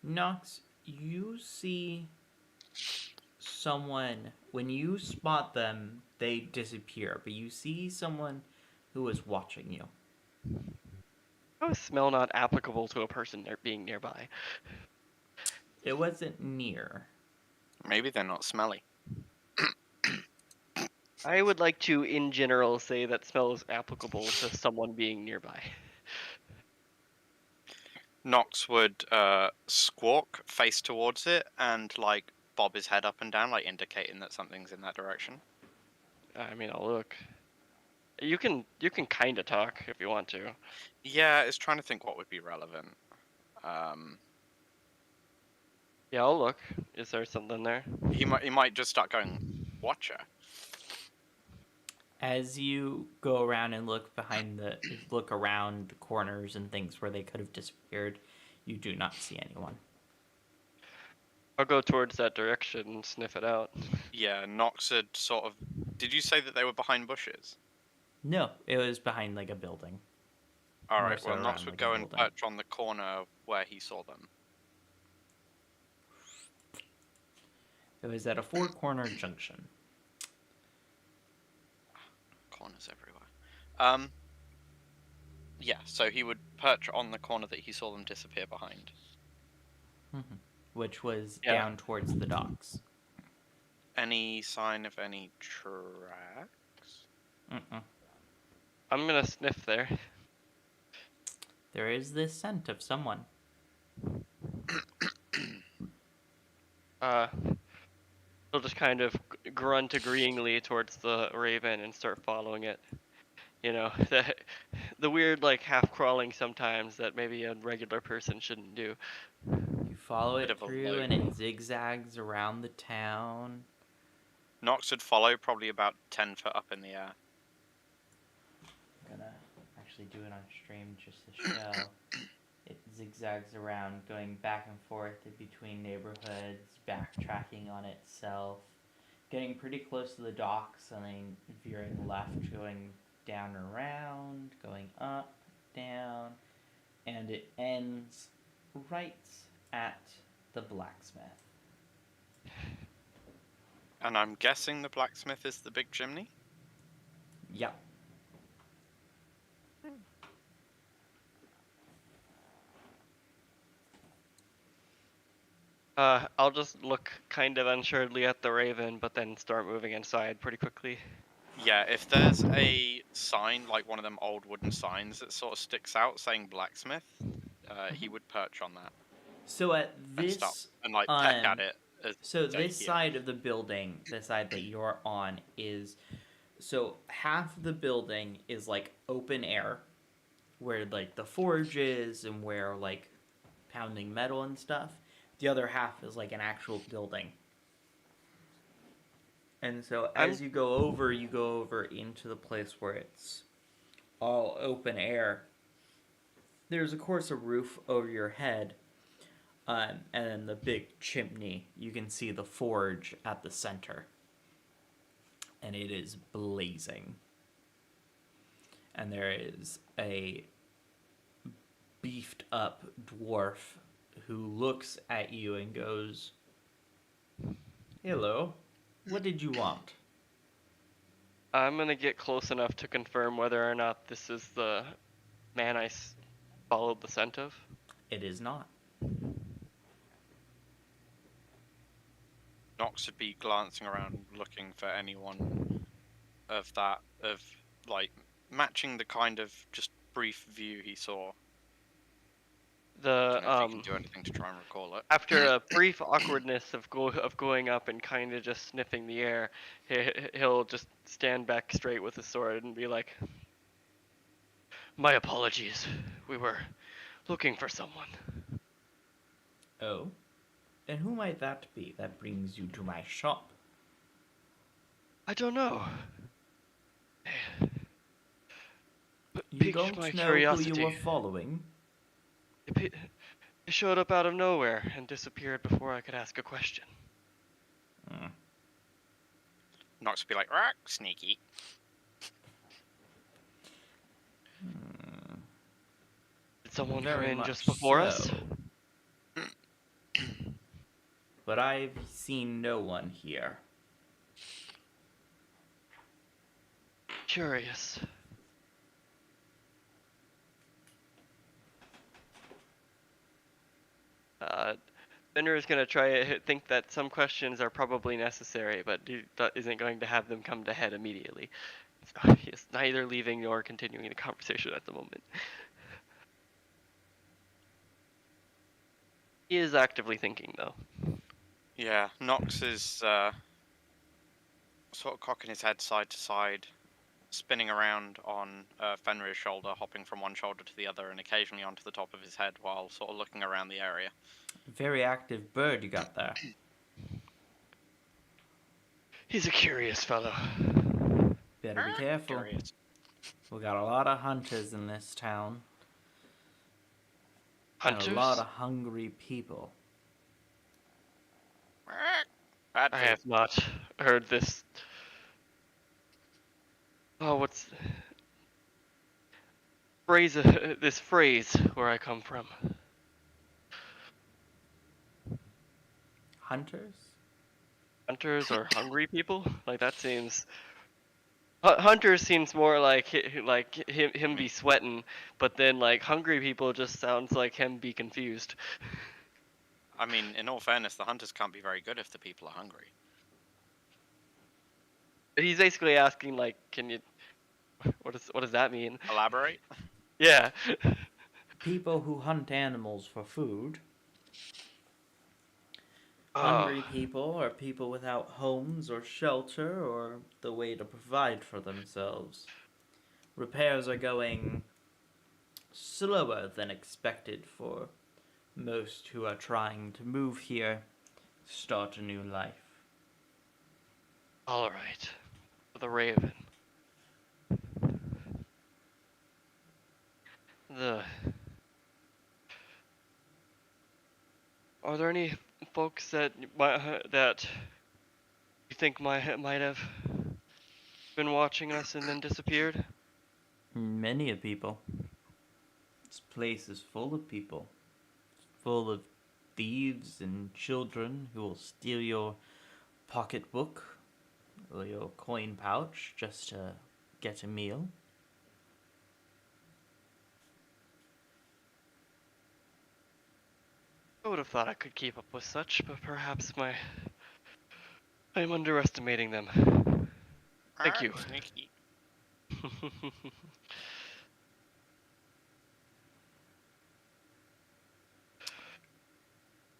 Nox, you see someone, when you spot them, they disappear, but you see someone who is watching you. How is smell not applicable to a person being nearby? It wasn't near. Maybe they're not smelly. I would like to, in general, say that smell is applicable to someone being nearby. Nox would squawk, face towards it, and like bob his head up and down, like indicating that something's in that direction. I mean, I'll look. You can kind of talk if you want to. Yeah, it's trying to think what would be relevant. Yeah, I'll look. Is there something there? He might just start going, Watcher. As you go around and look around the corners and things where they could have disappeared, you do not see anyone. I'll go towards that direction and sniff it out. Yeah, Nox had sort of. Did you say that they were behind bushes? No, it was behind like a building. All More right. so Well, Nox around, would like, a go and building. perch on the corner where he saw them. It was at a four-corner junction. Corners everywhere. Yeah. So he would perch on the corner that he saw them disappear behind. Which was Yeah. down towards the docks. Any sign of any tracks? Mm-mm. I'm gonna sniff there. There is this scent of someone. He'll just kind of grunt agreeingly towards the raven and start following it. You know, the weird like half crawling sometimes that maybe a regular person shouldn't do. You follow Bit it of a through, loop. and it zigzags around the town. Nox would follow, probably about 10 foot up in the air. I'm gonna actually do it on stream just to show. It zigzags around, going back and forth in between neighborhoods, backtracking on itself, getting pretty close to the docks, and then veering left, going down and around, going up, down, and it ends right at the blacksmith. And I'm guessing the blacksmith is the big chimney? Yep. I'll just look kind of unsuredly at the raven, but then start moving inside pretty quickly. Yeah, if there's a sign, like one of them old wooden signs that sort of sticks out saying blacksmith, he would perch on that So at and stop this, and like peck at it. so say this here. side of the building, the side that you're on, is so half of the building is like open air, where like the forge is and where like pounding metal and stuff. The other half is like an actual building. And so as you go over into the place where it's all open air. There's of course a roof over your head, and then the big chimney. You can see the forge at the center, and it is blazing. And there is a beefed up dwarf who looks at you and goes, "Hello, what did you want?" I'm gonna get close enough to confirm whether or not this is the man I followed the scent of. It is not. Nox would be glancing around looking for anyone of like matching the kind of just brief view he saw. The Don't know if he can do anything to try and recall it. after a brief awkwardness of going up and kind of just sniffing the air, he'll just stand back straight with his sword and be like, "My apologies. We were looking for someone." Oh? And who might that be that brings you to my shop? I don't know. You piqued my don't know who you were curiosity. following? It showed up out of nowhere and disappeared before I could ask a question. Hmm. Nox would be like, "Rah, sneaky." Did someone come Very in much just before us? so. But I've seen no one here. Curious. Bender is gonna try to think that some questions are probably necessary, but he isn't going to have them come to head immediately. He is neither leaving nor continuing the conversation at the moment. He is actively thinking, though. Yeah, Nox is sort of cocking his head side to side, spinning around on Fenrir's shoulder, hopping from one shoulder to the other, and occasionally onto the top of his head while sort of looking around the area. Very active bird you got there. He's a curious fellow. Better be careful. Curious. We got a lot of hunters in this town. Hunters? And a lot of hungry people. Bad I food. have not heard this. Oh, what's phrase? This phrase where I come from. Hunters? Hunters or hungry people? Like that seems. Hunter seems more like him be sweating, but then like hungry people just sounds like him be confused. I mean, in all fairness, the hunters can't be very good if the people are hungry. He's basically asking like, can you? What does that mean? Elaborate? Yeah. People who hunt animals for food. Oh, Hungry people are people without homes or shelter or the way to provide for themselves. Repairs are going slower than expected for most who are trying to move here, start a new life. all right. The Raven. The. Are there any folks that that you think might have been watching us and then disappeared? Many of people. This place is full of people. It's full of thieves and children who will steal your pocketbook or your coin pouch just to get a meal. I would have thought I could keep up with such, but perhaps I'm underestimating them. Thank you. Sneaky.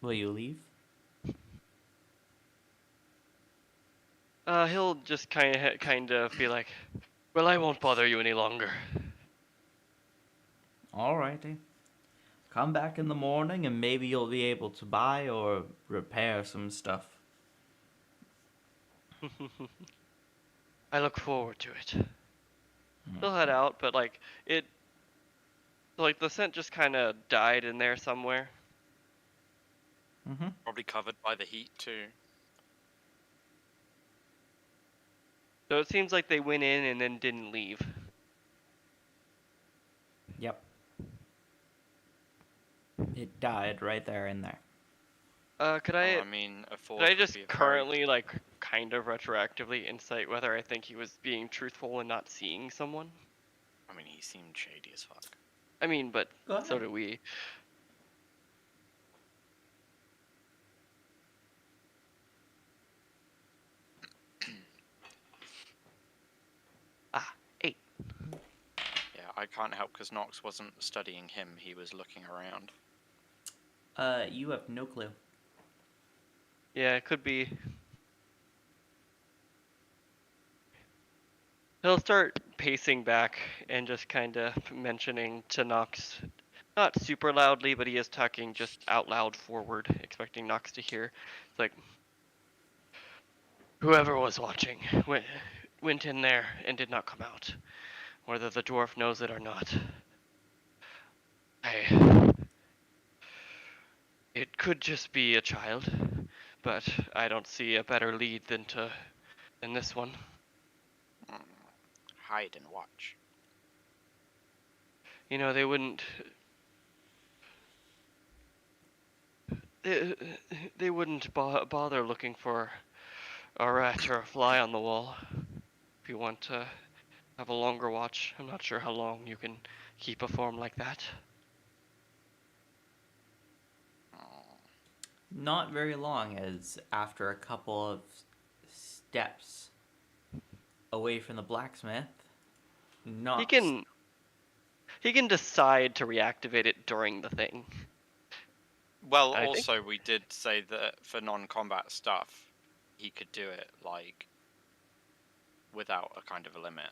Will you leave? He'll just kind of be like, "Well, I won't bother you any longer." Alrighty. Come back in the morning and maybe you'll be able to buy or repair some stuff. I look forward to it. He'll head out, but like the scent just kind of died in there somewhere. Mm-hmm. Probably covered by the heat too. So it seems like they went in and then didn't leave. Yep. It died right there in there. Could I I mean, a forge could I would just be a very- currently like kind of retroactively insight whether I think he was being truthful and not seeing someone? I mean, he seemed shady as fuck. I mean, but Go so ahead. do we. Ah, 8. Yeah, I can't help because Nox wasn't studying him; he was looking around. You have no clue. Yeah, it could be. He'll start pacing back and just kind of mentioning to Nox, not super loudly, but he is talking just out loud forward, expecting Nox to hear. It's like, whoever was watching went in there and did not come out. whether the dwarf knows it or not. It could just be a child, but I don't see a better lead than this one. Hide and watch. You know, they wouldn't. They wouldn't bother looking for a rat or a fly on the wall. If you want to have a longer watch, I'm not sure how long you can keep a form like that. Not very long, as after a couple of steps away from the blacksmith, He can decide to reactivate it during the thing. Well, I also we did say that for non-combat stuff, he could do it like without a kind of a limit.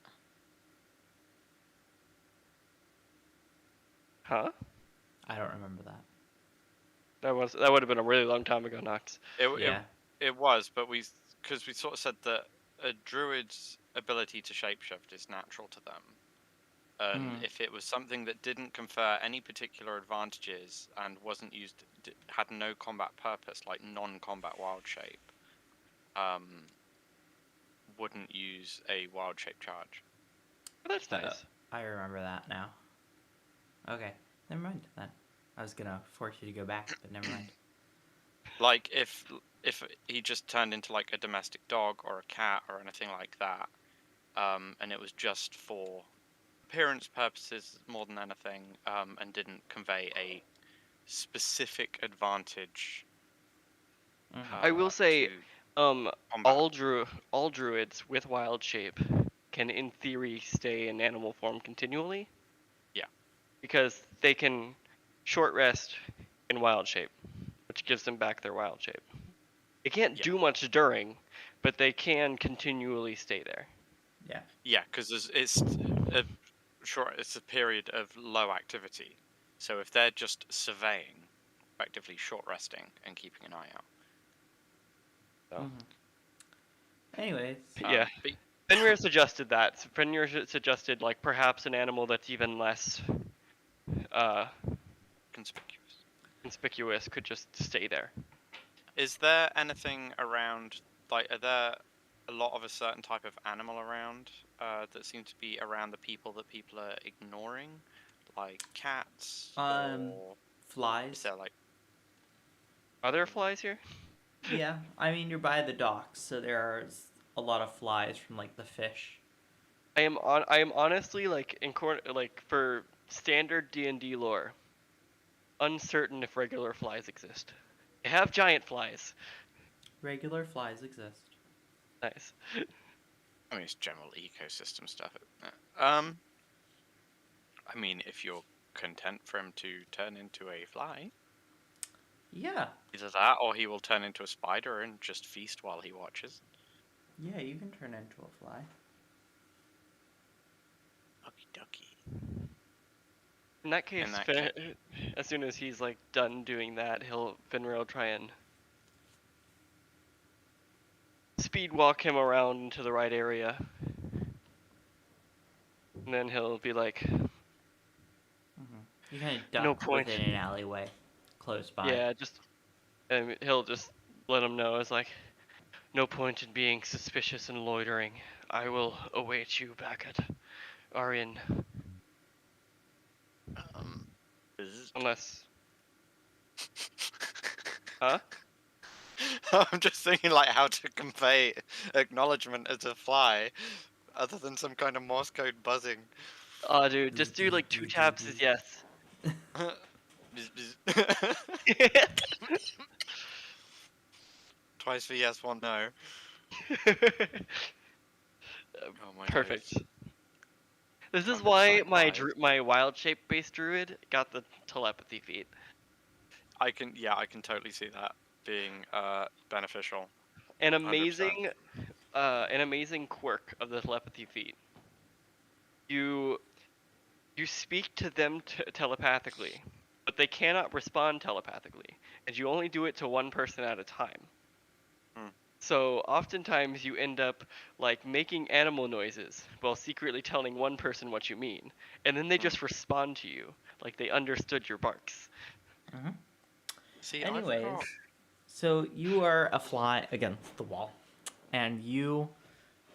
Huh? I don't remember that. That would have been a really long time ago, Nox. It was, but because we sort of said that a druid's ability to shapeshift is natural to them. And if it was something that didn't confer any particular advantages and wasn't used, had no combat purpose, like non-combat wild shape, wouldn't use a wild shape charge. Oh, that's nice. I remember that now. Okay, never mind then. I was gonna force you to go back, but never mind. Like if he just turned into like a domestic dog or a cat or anything like that, and it was just for appearance purposes more than anything, and didn't convey a specific advantage. I will say, combat. all druids with wild shape can, in theory, stay in animal form continually. Yeah. Because they can short rest in wild shape, which gives them back their wild shape. They can't do much during, but they can continually stay there. Yeah. Yeah, because it's a period of low activity. So if they're just surveying, effectively short resting and keeping an eye out. So. Anyways. Yeah. Fenrir suggested that. Fenrir suggested like perhaps an animal that's even less conspicuous could just stay there. Is there anything around, like, are there a lot of a certain type of animal around that seem to be around the people that people are ignoring? Like cats or flies? Is there like... Are there flies here? Yeah, I mean you're by the docks, so there are a lot of flies from like the fish. I am honestly like for standard D&D lore, uncertain if regular flies exist. They have giant flies. Regular flies exist. Nice. I mean, it's general ecosystem stuff. I mean, if you're content for him to turn into a fly. Yeah. Either that, or he will turn into a spider and just feast while he watches. Yeah, you can turn into a fly. Okie dokie. In that case, as soon as he's like done doing that, Fenrir will try and speed walk him around into the right area, and then he'll be like, You kind of duck no point. within an alleyway close by. Yeah, and he'll just let him know it's like, no point in being suspicious and loitering. I will await you back at Arian. Unless... Huh? I'm just thinking like how to convey acknowledgement as a fly, other than some kind of Morse code buzzing. Oh, dude, just do like 2 taps is yes. Twice for yes, 1 no. Oh my Perfect. Days. This is why my wild shape based druid got the telepathy feat. I can totally see that being beneficial. An amazing quirk of the telepathy feat. You speak to them telepathically, but they cannot respond telepathically, and you only do it to one person at a time. So oftentimes you end up like making animal noises while secretly telling one person what you mean, and then they just respond to you like they understood your barks. Mhm. See, I've got. Anyways, so you are a fly against the wall, and you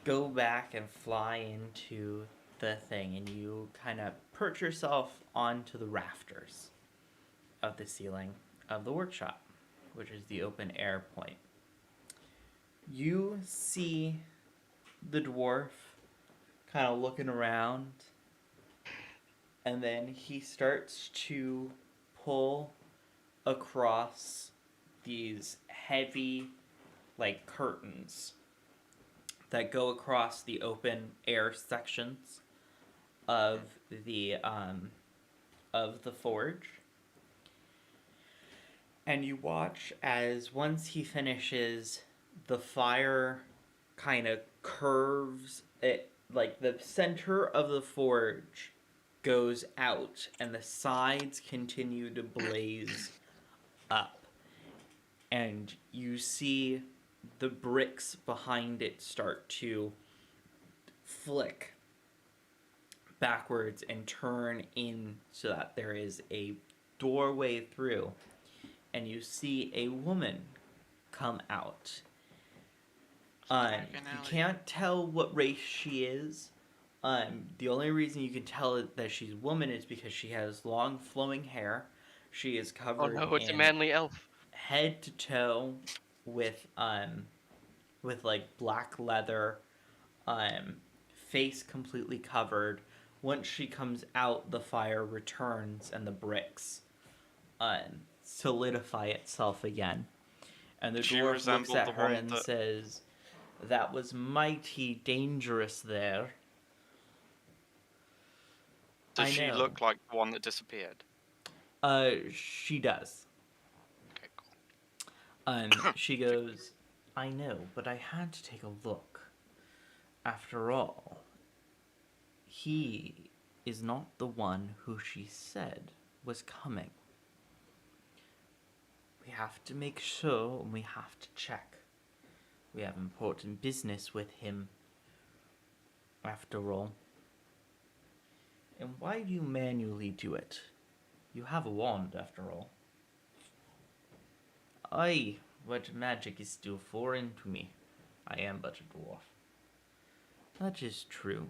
go back and fly into the thing, and you kind of perch yourself onto the rafters of the ceiling of the workshop, which is the open air point. You see the dwarf kind of looking around, and then he starts to pull across these heavy, like, curtains that go across the open air sections of the forge. And you watch as once he finishes, the fire kind of curves it, like the center of the forge goes out and the sides continue to blaze up, and you see the bricks behind it start to flick backwards and turn in so that there is a doorway through, and you see a woman come out. You can't tell what race she is. The only reason you can tell that she's a woman is because she has long flowing hair. She is Oh covered no, it's a in manly elf. head to toe with like black leather, face completely covered. Once she comes out, the fire returns and the bricks solidify itself again. And the She dwarf looks resembled at the her one and that- says, "That was mighty dangerous there." Does I she know. look like the one that disappeared? She does. Okay, cool. She goes, "I know, but I had to take a look. After all, he is not the one who she said was coming. We have to make sure and we have to check. We have important business with him, after all. And why do you manually do it? You have a wand, after all." "Aye, but magic is still foreign to me. I am but a dwarf." "That is true.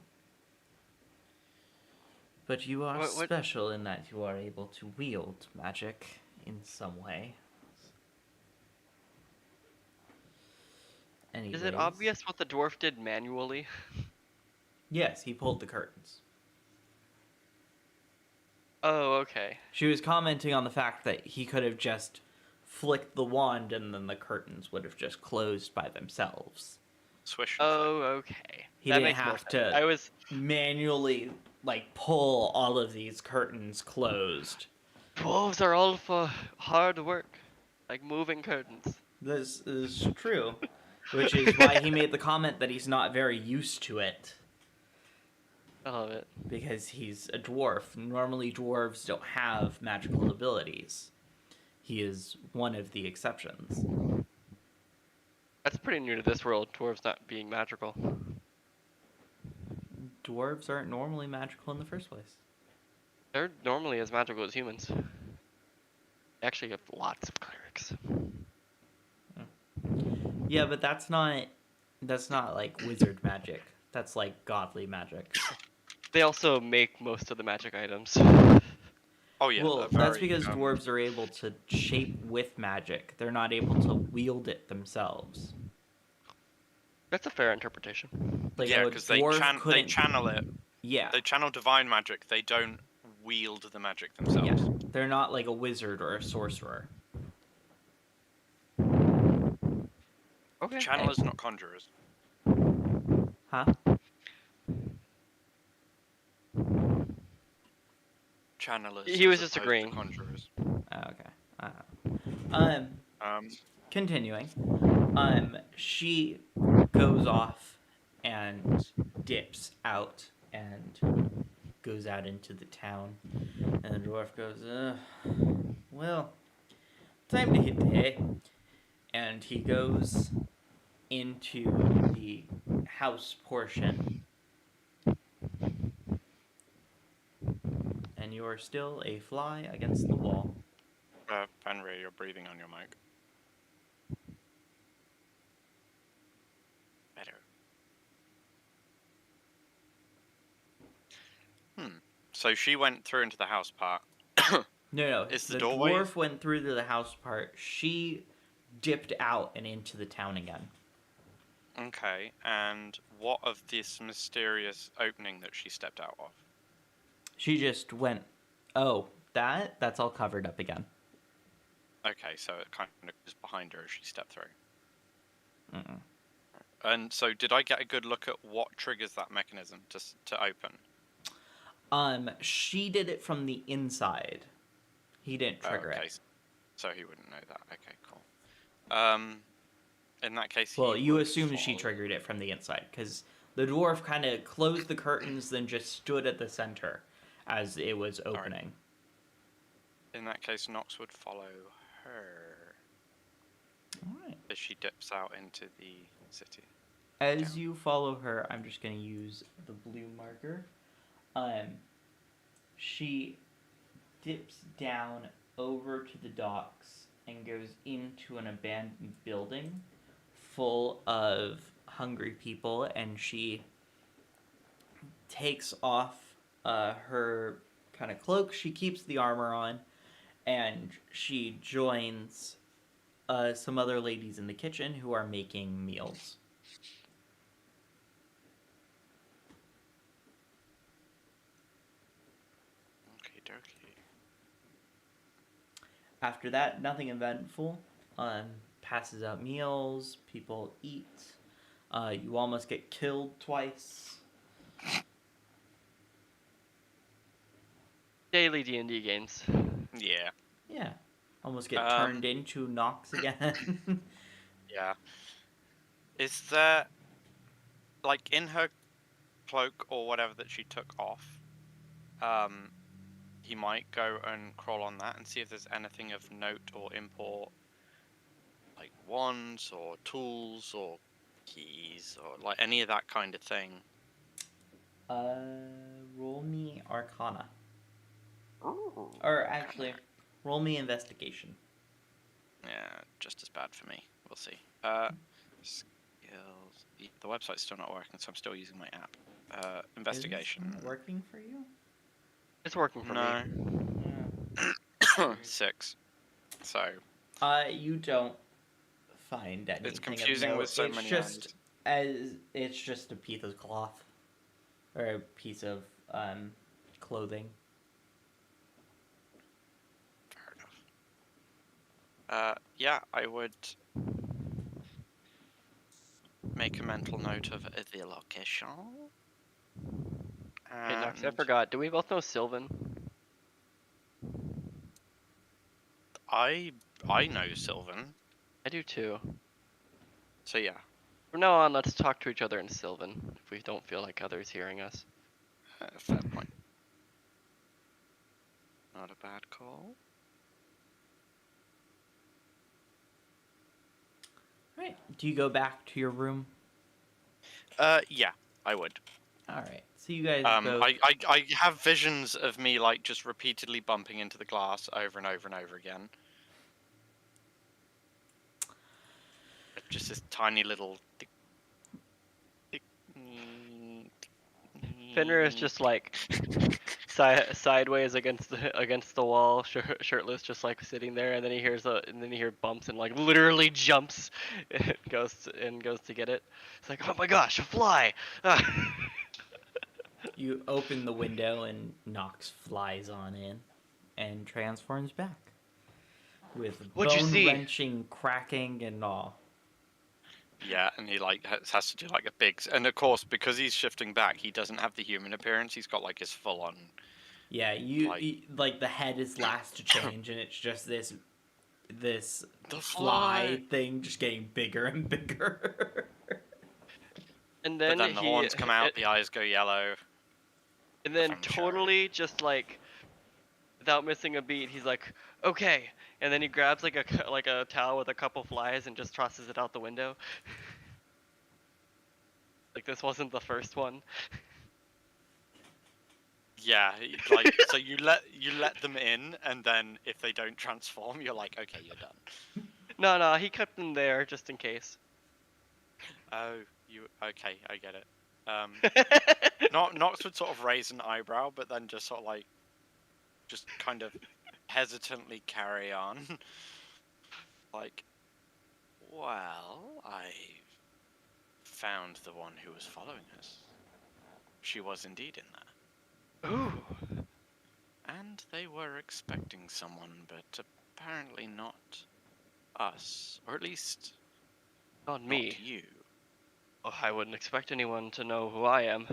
But you are What- special in that you are able to wield magic in some way." Anyways, Is it obvious what the dwarf did manually? Yes, he pulled the curtains. Oh, okay. She was commenting on the fact that he could have just flicked the wand and then the curtains would have just closed by themselves. Swish and Oh, okay. He That didn't makes more have sense. to I was manually, like, pull all of these curtains closed. dwarves are all for hard work, like moving curtains. This is true, which is why he made the comment that he's not very used to it, I love it. because he's a dwarf. Normally, dwarves don't have magical abilities. He is one of the exceptions. That's pretty new to this world, dwarves not being magical. Dwarves aren't normally magical in the first place. They're normally as magical as humans. They actually have lots of clerics. Yeah, but that's not like wizard magic. That's like godly magic. They also make most of the magic items. Oh yeah, Well, they're that's very, because dwarves are able to shape with magic. They're not able to wield it themselves. That's a fair interpretation. Like yeah, a because they dwarf couldn't. channel it. Yeah, They channel divine magic. They don't wield the magic themselves. yeah. They're not like a wizard or a sorcerer. Okay. Channelers, not conjurers. Huh? Channelers. He was as just opposed to agreeing. Conjurers. Oh, okay. Continuing. She goes off and dips out and goes out into the town. And the dwarf goes, well, time to hit the hay. And he goes into the house portion. And you are still a fly against the wall. Fenrir, you're breathing on your mic. Better. So she went through into the house part. No, Is the the doorway? dwarf went through to the house part. She dipped out and into the town again. Okay, and what of this mysterious opening that she stepped out of? She just went, oh, that's all covered up again. Okay, so it kind of was behind her as she stepped through. Mm-mm. And so, did I get a good look at what triggers that mechanism to open? She did it from the inside. He didn't trigger okay, it. so he wouldn't know that. Okay, cool. In that case, Well, he you would assume she fall. triggered it from the inside, because the dwarf kind of closed the curtains, then just stood at the center as it was opening. In that case, Nox would follow her Alright. as she dips out into the city. As you follow her, I'm just going to use the blue marker. She dips down over to the docks and goes into an abandoned building full of hungry people, and she takes off her kind of cloak. She keeps the armor on, and she joins some other ladies in the kitchen who are making meals. Okay, dokie. After that, nothing eventful. Passes out meals, people eat. You almost get killed twice. Daily D&D games. Yeah. Yeah. Almost get turned into Nox again. Yeah. Is there, like, in her cloak or whatever that she took off, he might go and crawl on that and see if there's anything of note or import, like wands or tools or keys or like any of that kind of thing. Roll me Arcana. Or actually, roll me Investigation. Yeah, just as bad for me. We'll see. Skills. The website's still not working, so I'm still using my app. Investigation. Is this not working for you? It's working for me. No. 6. So. You don't find anything. It's confusing of note. with so it's many just it's just a piece of cloth or a piece of clothing. Fair enough. Yeah, I would make a mental note of the location. Hey, Nox, I forgot. Do we both know Sylvan? I know Sylvan. I do too. So yeah. From now on, let's talk to each other in Sylvan if we don't feel like others hearing us. Fair point. Not a bad call. Right. Do you go back to your room? Yeah, I would. All right. So you guys both. I have visions of me like just repeatedly bumping into the glass over and over and over again. Just this tiny little. Fenrir is just like sideways against the wall, shirtless, just like sitting there, and then he hears bumps and like literally jumps, and goes to get it. It's like, oh my gosh, a fly! You open the window and Nox flies on in and transforms back with What'd you see? bone-wrenching cracking and all. Yeah, and he like has to do like a big, and of course because he's shifting back, he doesn't have the human appearance. He's got like his full on. Yeah, like the head is last to change, and it's just this The fly thing just getting bigger and bigger. And But then then the horns come out, the eyes go yellow. And then From totally just like, without missing a beat, he's like, okay. And then he grabs like a towel with a couple flies and just tosses it out the window. Like this wasn't the first one. Yeah, like so you let them in, and then if they don't transform, you're like, okay, you're done. No, he kept them there just in case. Oh, okay, I get it. Nox would sort of raise an eyebrow, but then just sort of like, just kind of hesitantly carry on. Like, well, I found the one who was following us. She was indeed in there. Ooh, And they were expecting someone, but apparently not us. Or at least not not me. you. Oh, I wouldn't expect anyone to know who I am.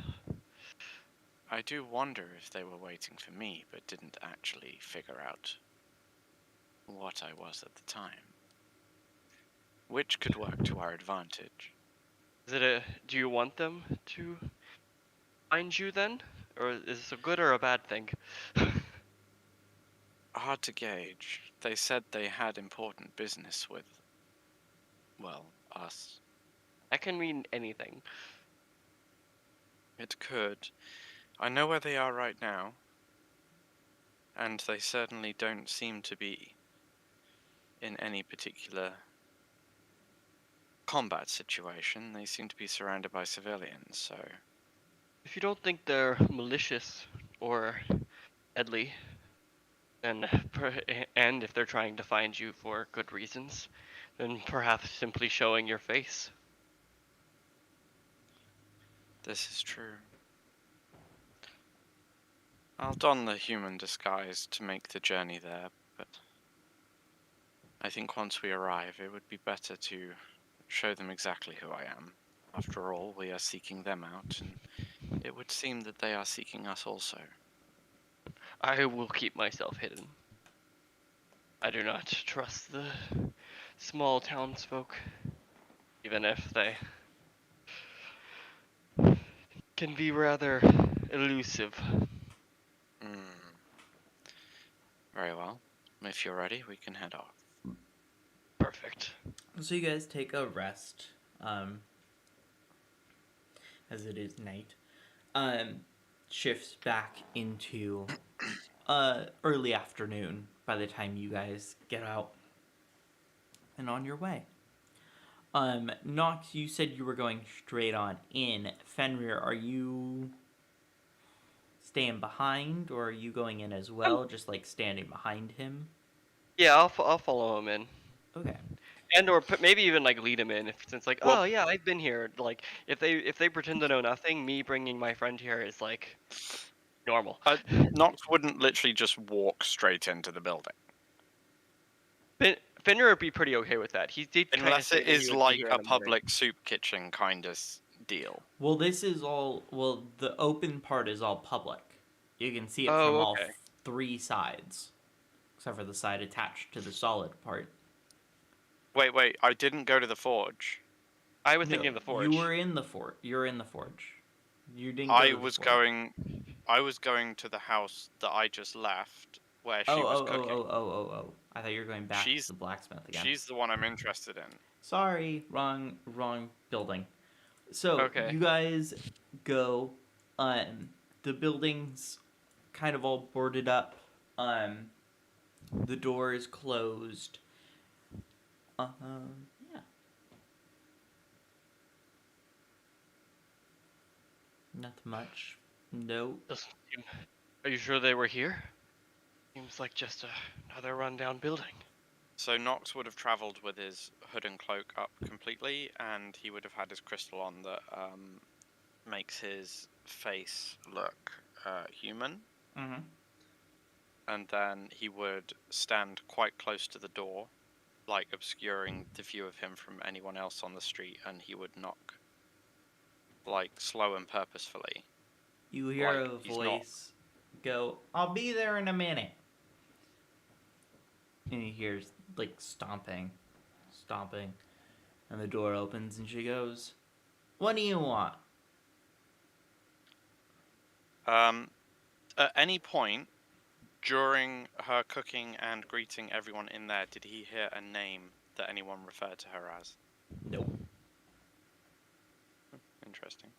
I do wonder if they were waiting for me, but didn't actually figure out what I was at the time. Which could work to our advantage. Is it a? Do you want them to find you then, or is this a good or a bad thing? Hard to gauge. They said they had important business with, well, us. That can mean anything. It could. I know where they are right now, and they certainly don't seem to be in any particular combat situation. They seem to be surrounded by civilians, so... If you don't think they're malicious or deadly, then and if they're trying to find you for good reasons, then perhaps simply showing your face. This is true. I'll don the human disguise to make the journey there, but I think once we arrive, it would be better to show them exactly who I am. After all, we are seeking them out, and it would seem that they are seeking us also. I will keep myself hidden. I do not trust the small townsfolk, even if they can be rather elusive. Very well. If you're ready, we can head off. Perfect. So you guys take a rest, as it is night. Shifts back into early afternoon by the time you guys get out and on your way. Nox, you said you were going straight on in. Fenrir, are you staying behind, or are you going in as well, just like standing behind him? Yeah, I'll follow him in. Okay. And or maybe even like lead him in if it's like, Well- oh yeah, I've been here. Like if they pretend to know nothing, me bringing my friend here is like normal. Nox wouldn't literally just walk straight into the building. Fenrir would be pretty okay with that. He did kind of Unless say it that he is would be like here a in the morning. public soup kitchen kind of deal. Well, this is all. Well, the open part is all public. You can see it Oh, from all okay. three sides, except for the side attached to the solid part. Wait, I didn't go to the forge. I was No, thinking of the forge. You were in the fort. You're in the forge. You didn't. I go to was the forge. I was going to the house that I just left, where she Oh, was oh, cooking. oh. I thought you were going back to the blacksmith again. She's the one I'm interested in. Sorry, wrong building. So Okay. you guys go. The building's kind of all boarded up. The door is closed. Yeah. Nothing much. No. Are you sure they were here? Seems like just another rundown building. So Nox would have travelled with his hood and cloak up completely, and he would have had his crystal on that makes his face look human. Mm-hmm. And then he would stand quite close to the door, like obscuring the view of him from anyone else on the street, and he would knock, like slow and purposefully. You hear Like, a he's voice go, "I'll be there in a minute." And he hears, like, stomping. And the door opens and she goes, "What do you want?" At any point during her cooking and greeting everyone in there, did he hear a name that anyone referred to her as? Nope. Interesting.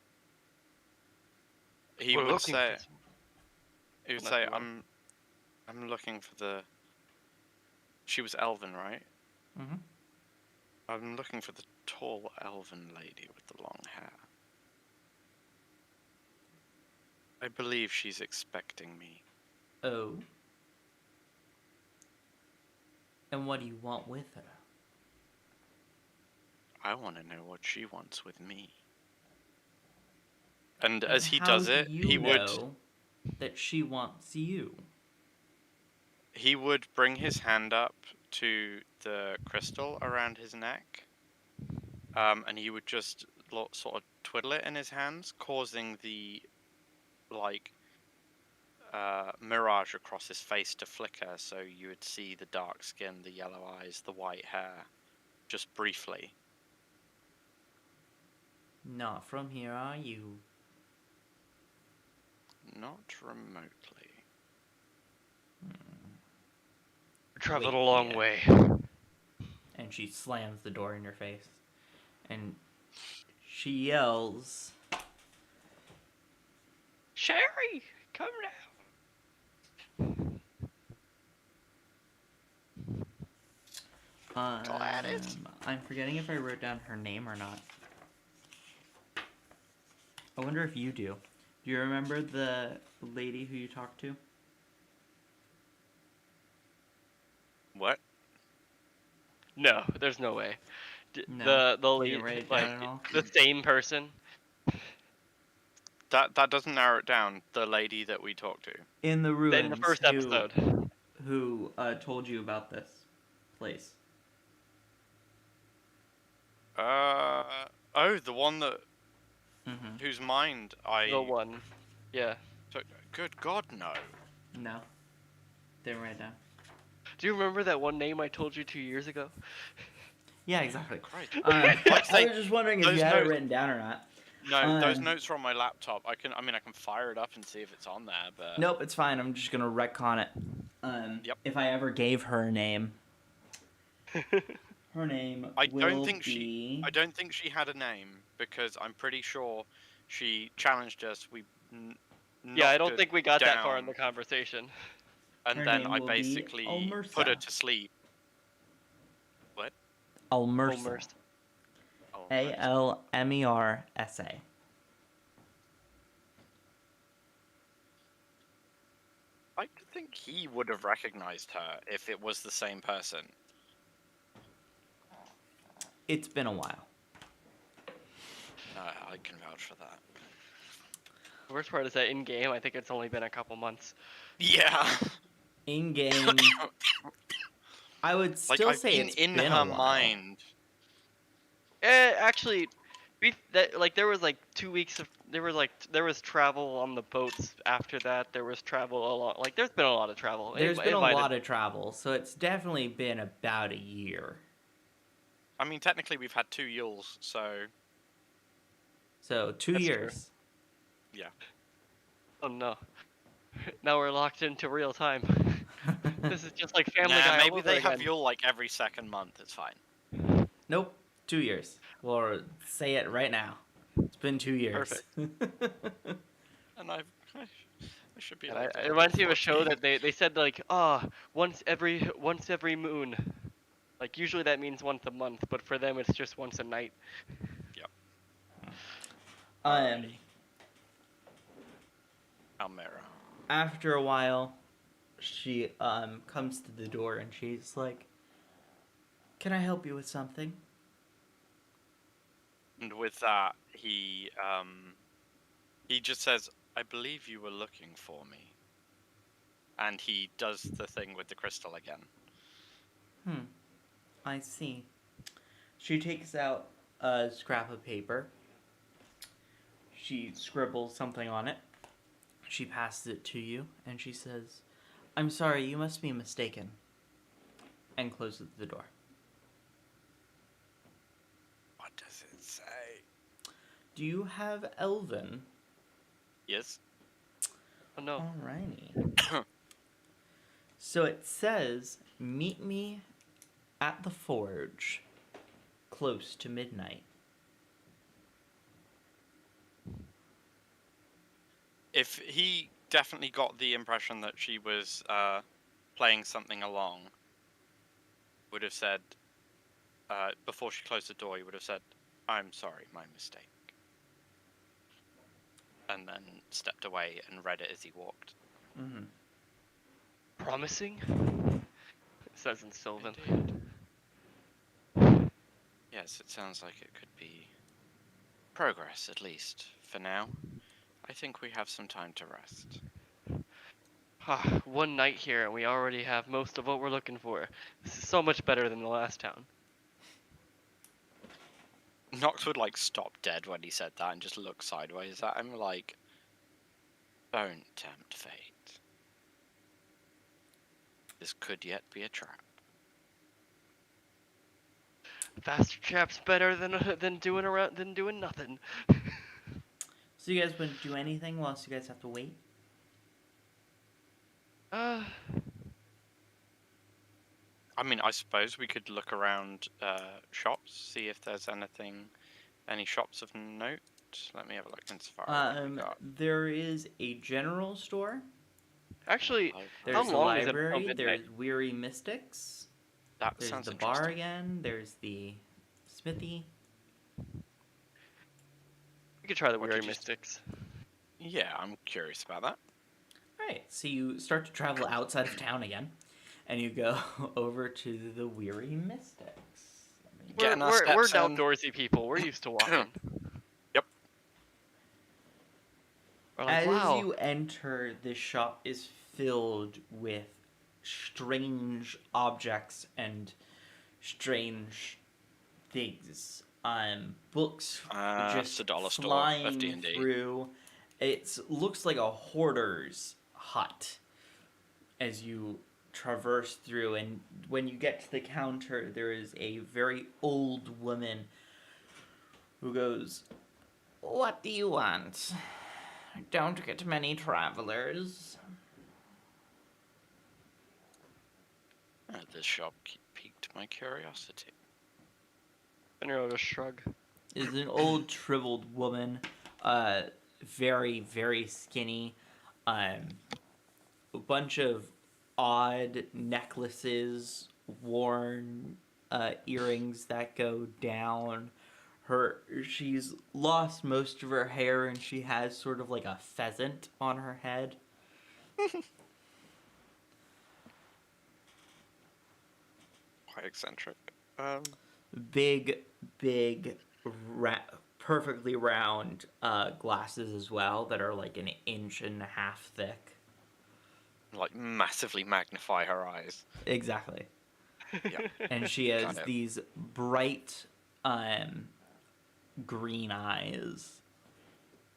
He We're would looking say, for some. he would Not say, the one. I'm looking for the. She was elven, right? Mm-hmm. I'm looking for the tall elven lady with the long hair. I believe she's expecting me. Oh. And what do you want with her? I want to know what she wants with me. And And as he how does do it, you know that she wants you? he would bring his hand up to the crystal around his neck, and he would just sort of twiddle it in his hands, causing the like mirage across his face to flicker, so you would see the dark skin, the yellow eyes, the white hair, just briefly. Not from here, are you? Not remotely. We traveled Wait a long here. way. And she slams the door in your face. And she yells, Sherry, come Gladys? I'm forgetting if I wrote down her name or not. I wonder if you do. Do you remember the lady who you talked to? What? No, there's no way. No. The You lead, didn't write it like down at all? the same person. That doesn't narrow it down. The lady that we talked to. In the ruins. In the first episode. Who told you about this place? Oh, the one that Mm-hmm. whose mind I The one. Yeah. took. Good God, no. No. Didn't write it down. Do you remember that one name I told you 2 years ago? Yeah, exactly. Christ. I say, was just wondering if those you had it notes- written down or not. No, those notes are on my laptop. I can fire it up and see if it's on there, but Nope, it's fine. I'm just gonna retcon it. Yep. If I ever gave her a name, her name I will don't think be. I don't think she had a name because I'm pretty sure she challenged us. Yeah, I knocked don't her think we got that far in down, the conversation. and Her then name I will be basically Almersa. put her to sleep. What? Almersa. Immersed. Oh, Almersa. I think he would have recognized her if it was the same person. It's been a while. No, I can vouch for that. The worst part is that in game, I think it's only been a couple months. Yeah. In game, I would Like still I've say been it's in been her a while. mind. Actually, there was like 2 weeks of there was travel on the boats after that. There was travel along. Like there's been a lot of travel. There's been a lot of travel, so it's definitely been about a year. I mean, technically we've had 2 Yules, so So 2 That's true. years. yeah. Oh no. Now we're locked into real time. This is just like Family Guy. Maybe all over they have again. Yule like every second month. It's fine. Nope, 2 years. We'll say it right now. It's been 2 years. Perfect. And I should be. And Like it reminds me of a show that they said like once every moon. Like usually that means once a month, but for them it's just once a night. Almera. After a while, she comes to the door and she's like, "Can I help you with something?" And with that, he just says, "I believe you were looking for me." And he does the thing with the crystal again. I see. She takes out a scrap of paper. She scribbles something on it. She passes it to you, and she says, "I'm sorry, you must be mistaken," and closes the door. What does it say? Do you have Elven? Yes. Oh no. Alrighty. So it says, "Meet me at the forge, close to midnight." if he definitely got the impression that she was playing something along, would have said, before she closed the door, he would have said, "I'm sorry, my mistake," and then stepped away and read it as he walked. Mm-hmm. Promising? It says in Sylvan. Indeed. Yes, it sounds like it could be progress, at least for now. I think we have some time to rest. One night here and we already have most of what we're looking for. This is so much better than the last town. Nox would like stop dead when he said that and just look sideways at him like, don't tempt fate. This could yet be a trap. Faster trap's better than doing nothing. So you guys wouldn't do anything whilst you guys have to wait? I mean, I suppose we could look around shops, see if there's any shops of note. Let me have a look in Safari. What we got. There is a general store. Actually, There's how the long is it library. until midnight? There's Weary Mystics. That There's sounds the bar interesting. again. There's the smithy. We could try the What Weary did you- Mystics. Yeah, I'm curious about that. Alright, so you start to travel outside of town again, and you go over to the Weary Mystics. Let me- Getting our We're steps in. outdoorsy people. We're used to walking. Yep. We're like, As wow. you enter, this shop is filled with strange objects and strange things. Books It's just a dollar store flying of D&D. through. It looks like a hoarder's hut as you traverse through, and when you get to the counter, there is a very old woman who goes, "What do you want? Don't get many travelers." This shop piqued my curiosity. Fenrir will just shrug. Is an old shriveled woman, very, very skinny, a bunch of odd necklaces, worn earrings that go down. She's lost most of her hair, and she has sort of like a pheasant on her head. Quite eccentric. Big, perfectly round glasses as well that are like an inch and a half thick. Like massively magnify her eyes. Exactly. Yeah. And she has Got it. these bright green eyes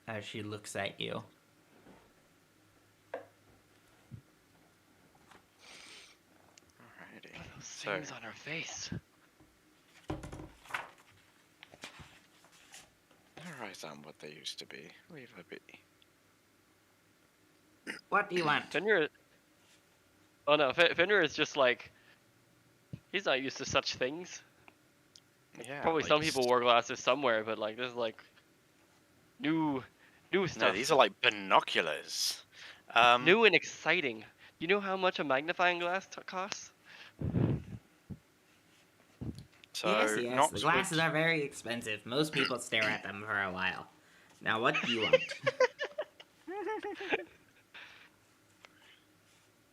as she looks at you. Alrighty. Those So, things on her face. their eyes aren't what they used to be. Leave her be. What do you want? Fenrir. Oh no, Fenrir is just like. He's not used to such things. Yeah. Probably like some people wore glasses somewhere, but like this is like new stuff. No, these are like binoculars. New and exciting. You know how much a magnifying glass costs? So yes, Nox the glasses would- are very expensive. Most people stare at them for a while. Now, what do you want?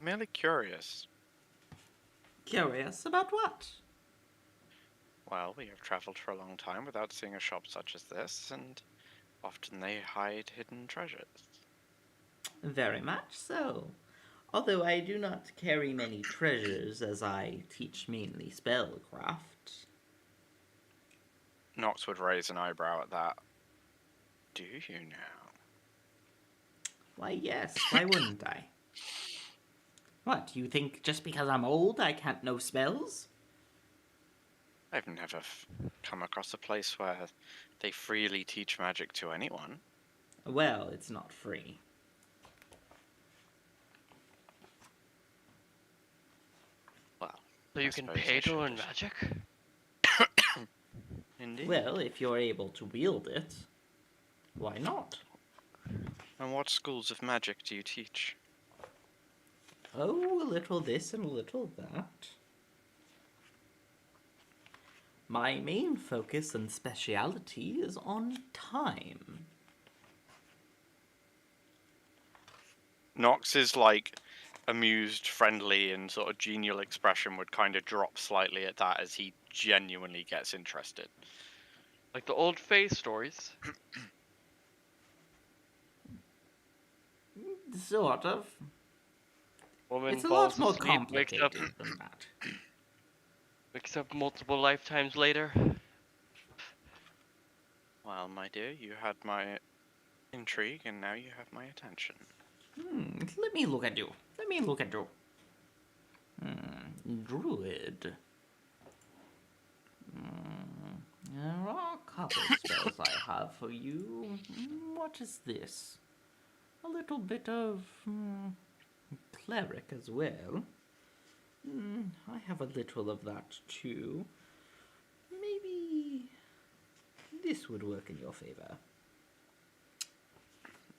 merely curious. Curious about what? Well, we have travelled for a long time without seeing a shop such as this, and often they hide hidden treasures. Very much so. Although I do not carry many treasures, as I teach mainly spellcraft. Nox would raise an eyebrow at that. Do you now? Why, yes, why wouldn't I? What, do you think just because I'm old I can't know spells? I've never come across a place where they freely teach magic to anyone. Well, it's not free. Well, So you I can suppose pay I to should learn just- magic? Indeed. Well, if you're able to wield it, why not? And what schools of magic do you teach? Oh, a little this and a little that. My main focus and speciality is on time. Nox's like amused, friendly, and sort of genial expression would kind of drop slightly at that as he genuinely gets interested. Like the old Fae stories. Sort of. Woman It's a falls lot more asleep, wakes up, complicated than that. wakes up multiple lifetimes later. Well, my dear, you had my intrigue, and now you have my attention. Let me look at you. Let me look at you. Druid. There are a couple spells I have for you. What is this? A little bit of cleric as well. I have a little of that too. Maybe this would work in your favor.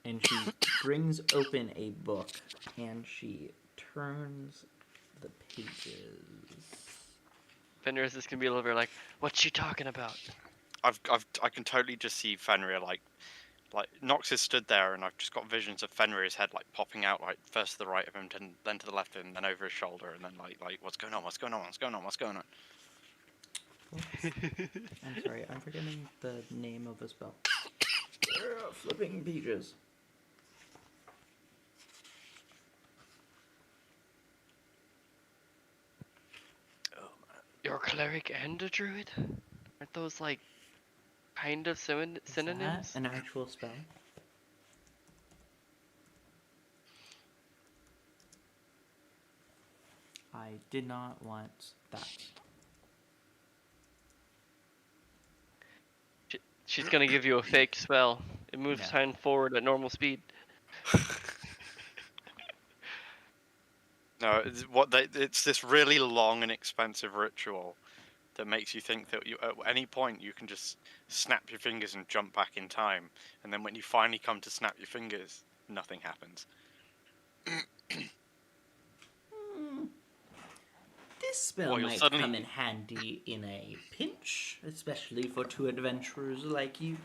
And she brings open a book and she turns the pages. Fenris is gonna be a little bit like, what's she talking about? I can totally just see Fenrir like Nox has stood there, and I've just got visions of Fenrir's head like popping out, like first to the right of him, then to the left of him, then over his shoulder, and then like what's going on? What's going on? What's going on? What's going on? I'm sorry, I'm forgetting the name of the spell. Flipping pages. You're a cleric and a druid? Aren't those like kind of synonyms? Is that an actual spell? I did not want that. She's gonna give you a fake spell. It moves Yeah. time forward at normal speed. No, it's this really long and expensive ritual that makes you think that you, at any point you can just snap your fingers and jump back in time, and then when you finally come to snap your fingers, nothing happens. This spell Well, you'll might suddenly- come in handy in a pinch, especially for two adventurers like you.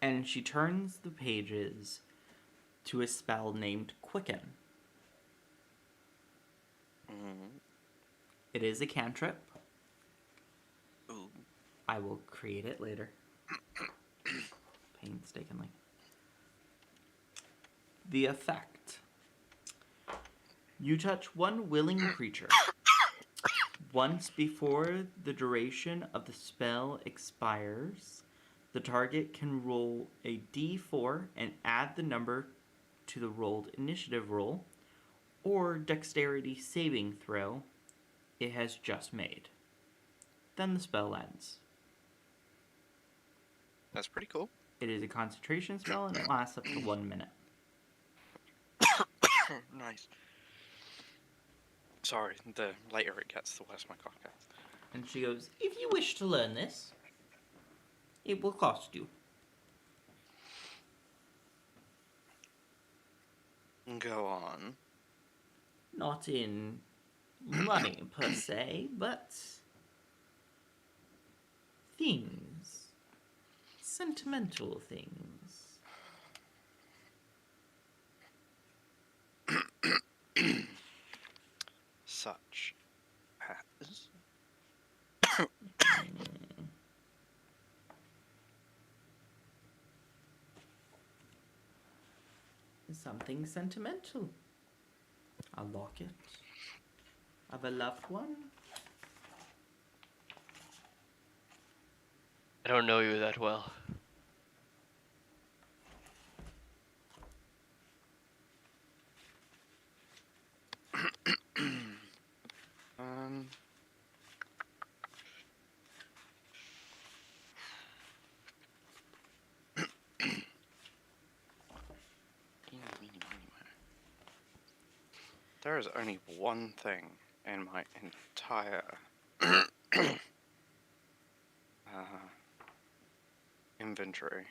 And she turns the pages to a spell named Quicken. It is a cantrip. Ooh. I will create it later. Painstakingly. The effect. You touch one willing creature. Once before the duration of the spell expires, the target can roll a d4 and add the number to the rolled initiative roll or dexterity saving throw it has just made. Then the spell ends. That's pretty cool. It is a concentration spell and it lasts up to 1 minute. Nice. Sorry, the later it gets, the worse my cock gets. And she goes, if you wish to learn this, it will cost you. Go on. Not in money per se, but things. Sentimental things. Such as... Something sentimental. A locket of a loved one. I don't know you that well. There is only one thing in my entire inventory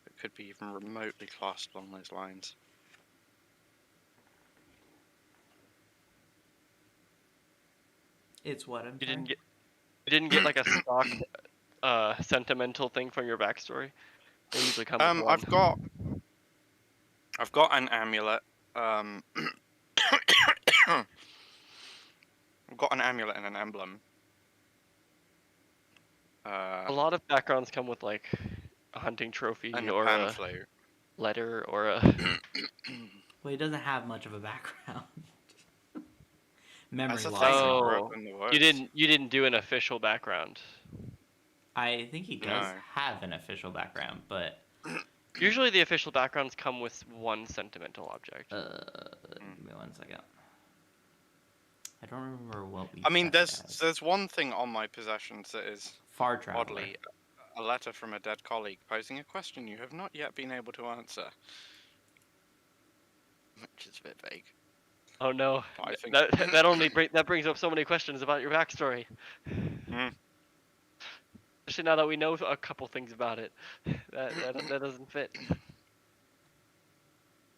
that that could be even remotely classed along those lines. It's what I'm You sorry? didn't get like a stock sentimental thing from your backstory. They usually come with one. I've got an amulet. I've got an amulet and an emblem. A lot of backgrounds come with like a hunting trophy And a or pan a flute. letter or a. Well, he doesn't have much of a background. Memory That's the loss. thing, and I all. grew up Oh, in the woods. you didn't do an official background. I think he does No. have an official background, but Usually the official backgrounds come with one sentimental object. give me 1 second. I don't remember what we. I mean, set it as. there's one thing on my possessions that is Far traveler. oddly a letter from a dead colleague posing a question you have not yet been able to answer. Which is a bit vague. Oh no, But I think that brings up so many questions about your backstory. Mm. Especially now that we know a couple things about it, that doesn't fit.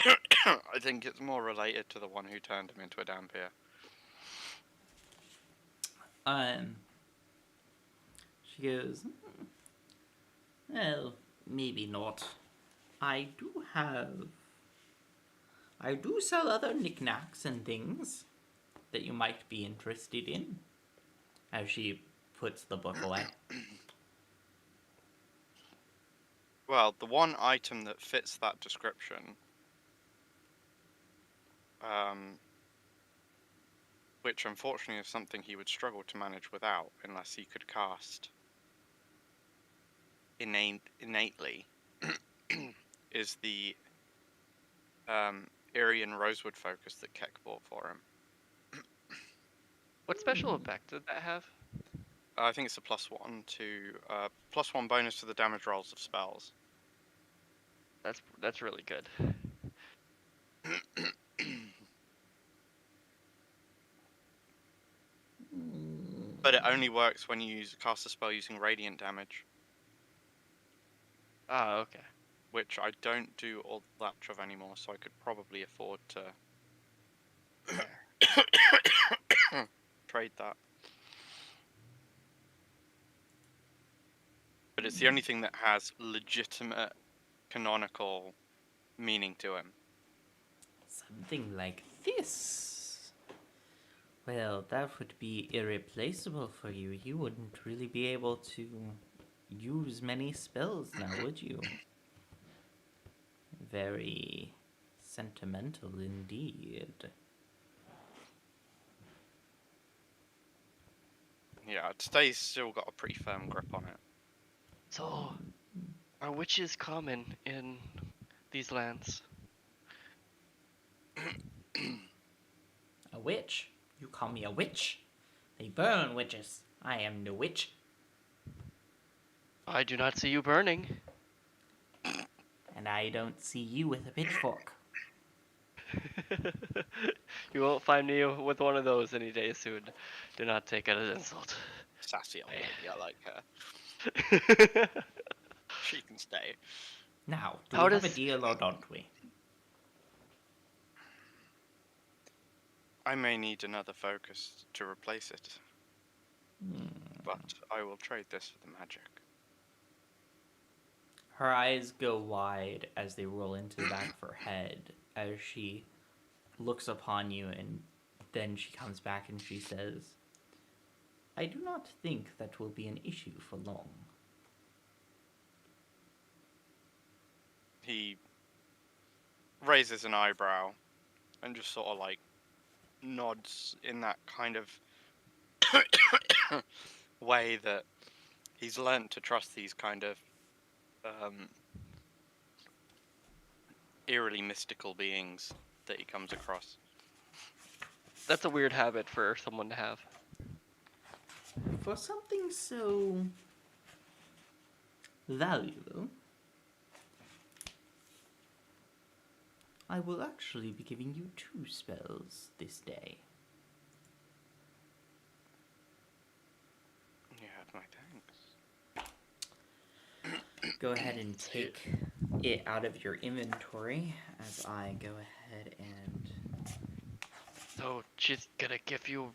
I think it's more related to the one who turned him into a dampier. She goes, well, maybe not. I do sell other knickknacks and things that you might be interested in. As she puts the book away. Well, the one item that fits that description, which unfortunately is something he would struggle to manage without, unless he could cast innately, is the Irian Rosewood focus that Keck bought for him. What special effect did that have? I think it's a +1 bonus to the damage rolls of spells. That's really good. But it only works when you cast a spell using radiant damage, Ah, okay. which I don't do all that much of anymore, so I could probably afford to trade that. But it's the only thing that has legitimate canonical meaning to him. Something like this. Well, that would be irreplaceable for you. You wouldn't really be able to use many spells now, would you? Very sentimental indeed. Yeah, today's still got a pretty firm grip on it. So, are witches common in these lands? A witch? You call me a witch? They burn witches. I am no witch. I do not see you burning. And I don't see you with a pitchfork. You won't find me with one of those any day soon. Do not take it as an insult. Sassy old lady, I like her. She can stay. Now, do How we have a does- deal or don't we? I may need another focus to replace it, but I will trade this for the magic. Her eyes go wide as they roll into the back of her head as she looks upon you, and then she comes back and she says, I do not think that will be an issue for long. He raises an eyebrow and just sort of like nods in that kind of way that he's learnt to trust these kind of eerily mystical beings that he comes across. That's a weird habit for someone to have. For something so valuable, I will actually be giving you 2 spells this day. You have my thanks. Go ahead and take it out of your inventory as I go ahead and... So she's gonna give you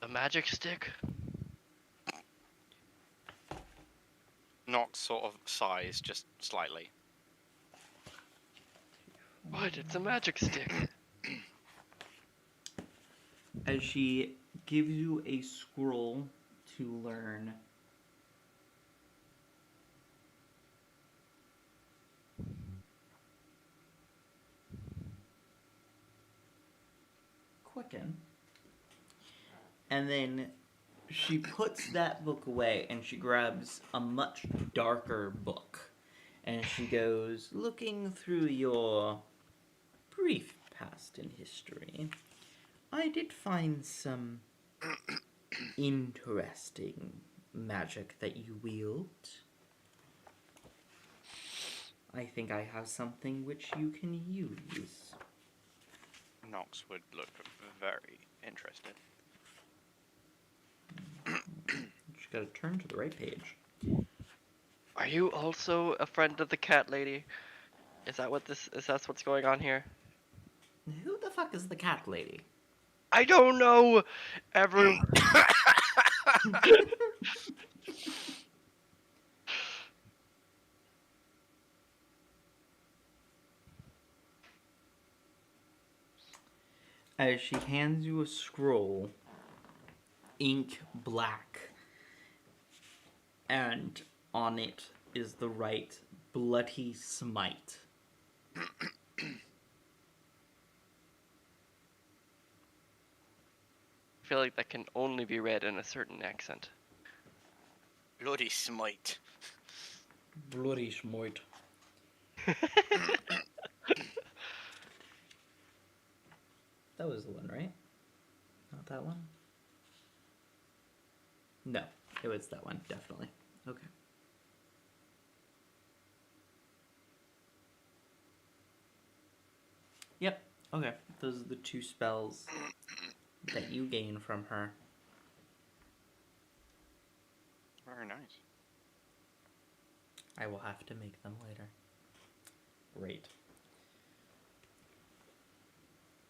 a magic stick? Not sort of size, just slightly. What? It's a magic stick. As she gives you a scroll to learn Quicken. And then she puts that book away and she grabs a much darker book. And she goes, looking through your brief past in history, I did find some interesting magic that you wield. I think I have something which you can use. Nox would look very interested. Just gotta turn to the right page. Are you also a friend of the cat lady? Is that what's going on here? Who the fuck is the cat lady? I don't know! Everyone... As she hands you a scroll, ink black, and on it is the right bloody smite. I feel like that can only be read in a certain accent. Bloody smite. Bloody smite. That was the one, right? Not that one? No, it was that one, definitely. Okay. Yep, okay. Those are the two spells that you gain from her. Very nice. I will have to make them later. Great.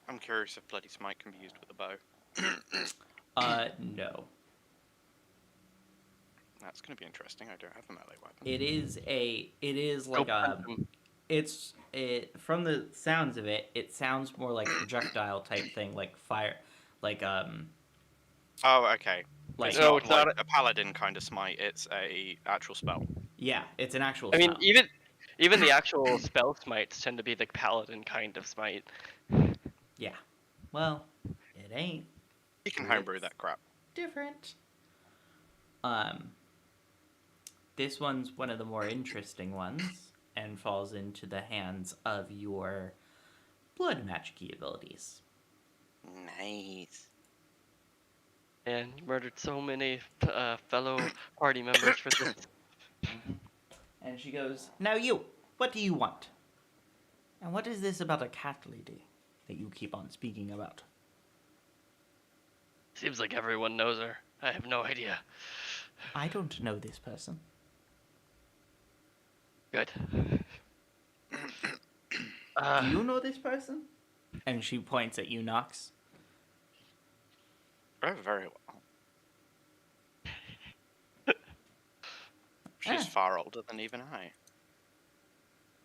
I'm curious if bloody smite can be used with a bow. No. That's gonna be interesting. I don't have a melee weapon. It is like from the sounds of it, it sounds more like projectile type thing, like fire, like Oh, okay. like It's No, not it's like not a paladin kind of smite. It's a actual spell. yeah, it's an actual I mean, spell. even the actual spell smites tend to be the paladin kind of smite. Yeah. Well, it ain't. You can homebrew that crap. Different. This one's one of the more interesting ones and falls into the hands of your blood magic abilities. Nice. And you murdered so many fellow party members for this. And she goes, "Now you, what do you want? And what is this about a cat lady that you keep on speaking about?" Seems like everyone knows her. I have no idea. I don't know this person. Good. Do you know this person? And she points at you, Nox. Oh, very well. She's far older than even I.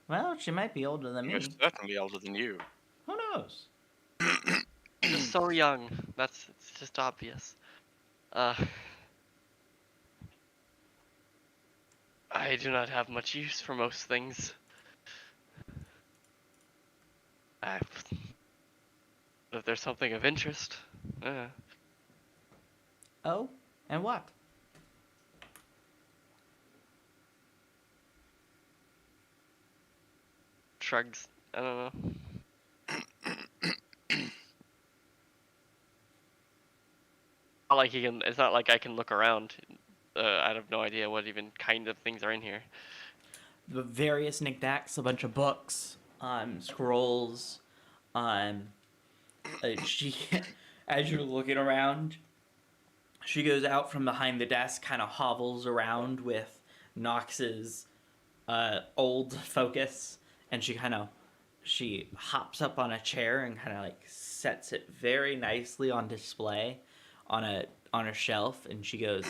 Well, she might be older than me. Most certainly older than you. Who knows? You're so young. It's just obvious. I do not have much use for most things. If there's something of interest. Oh, and what? Shrugs. I don't know. Not like he can. It's not like I can look around. I have no idea what even kind of things are in here. The various knickknacks, a bunch of books, scrolls, she, as you're looking around, she goes out from behind the desk, kind of hovels around with Nox's old focus, and she hops up on a chair and kind of like sets it very nicely on display on a shelf, and she goes,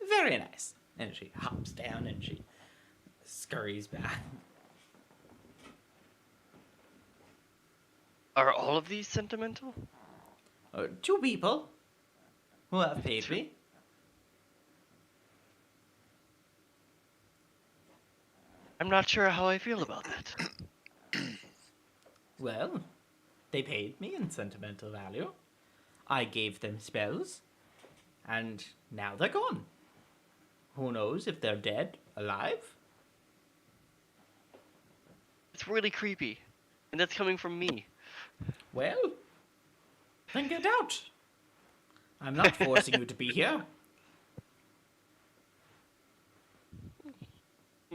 very nice, and she hops down and she scurries back. Are all of these sentimental? Two people who have paid Two- me. I'm not sure how I feel about that. Well, they paid me in sentimental value. I gave them spells, and now they're gone. Who knows if they're dead, alive? It's really creepy. And that's coming from me. Well, then get out. I'm not forcing you to be here.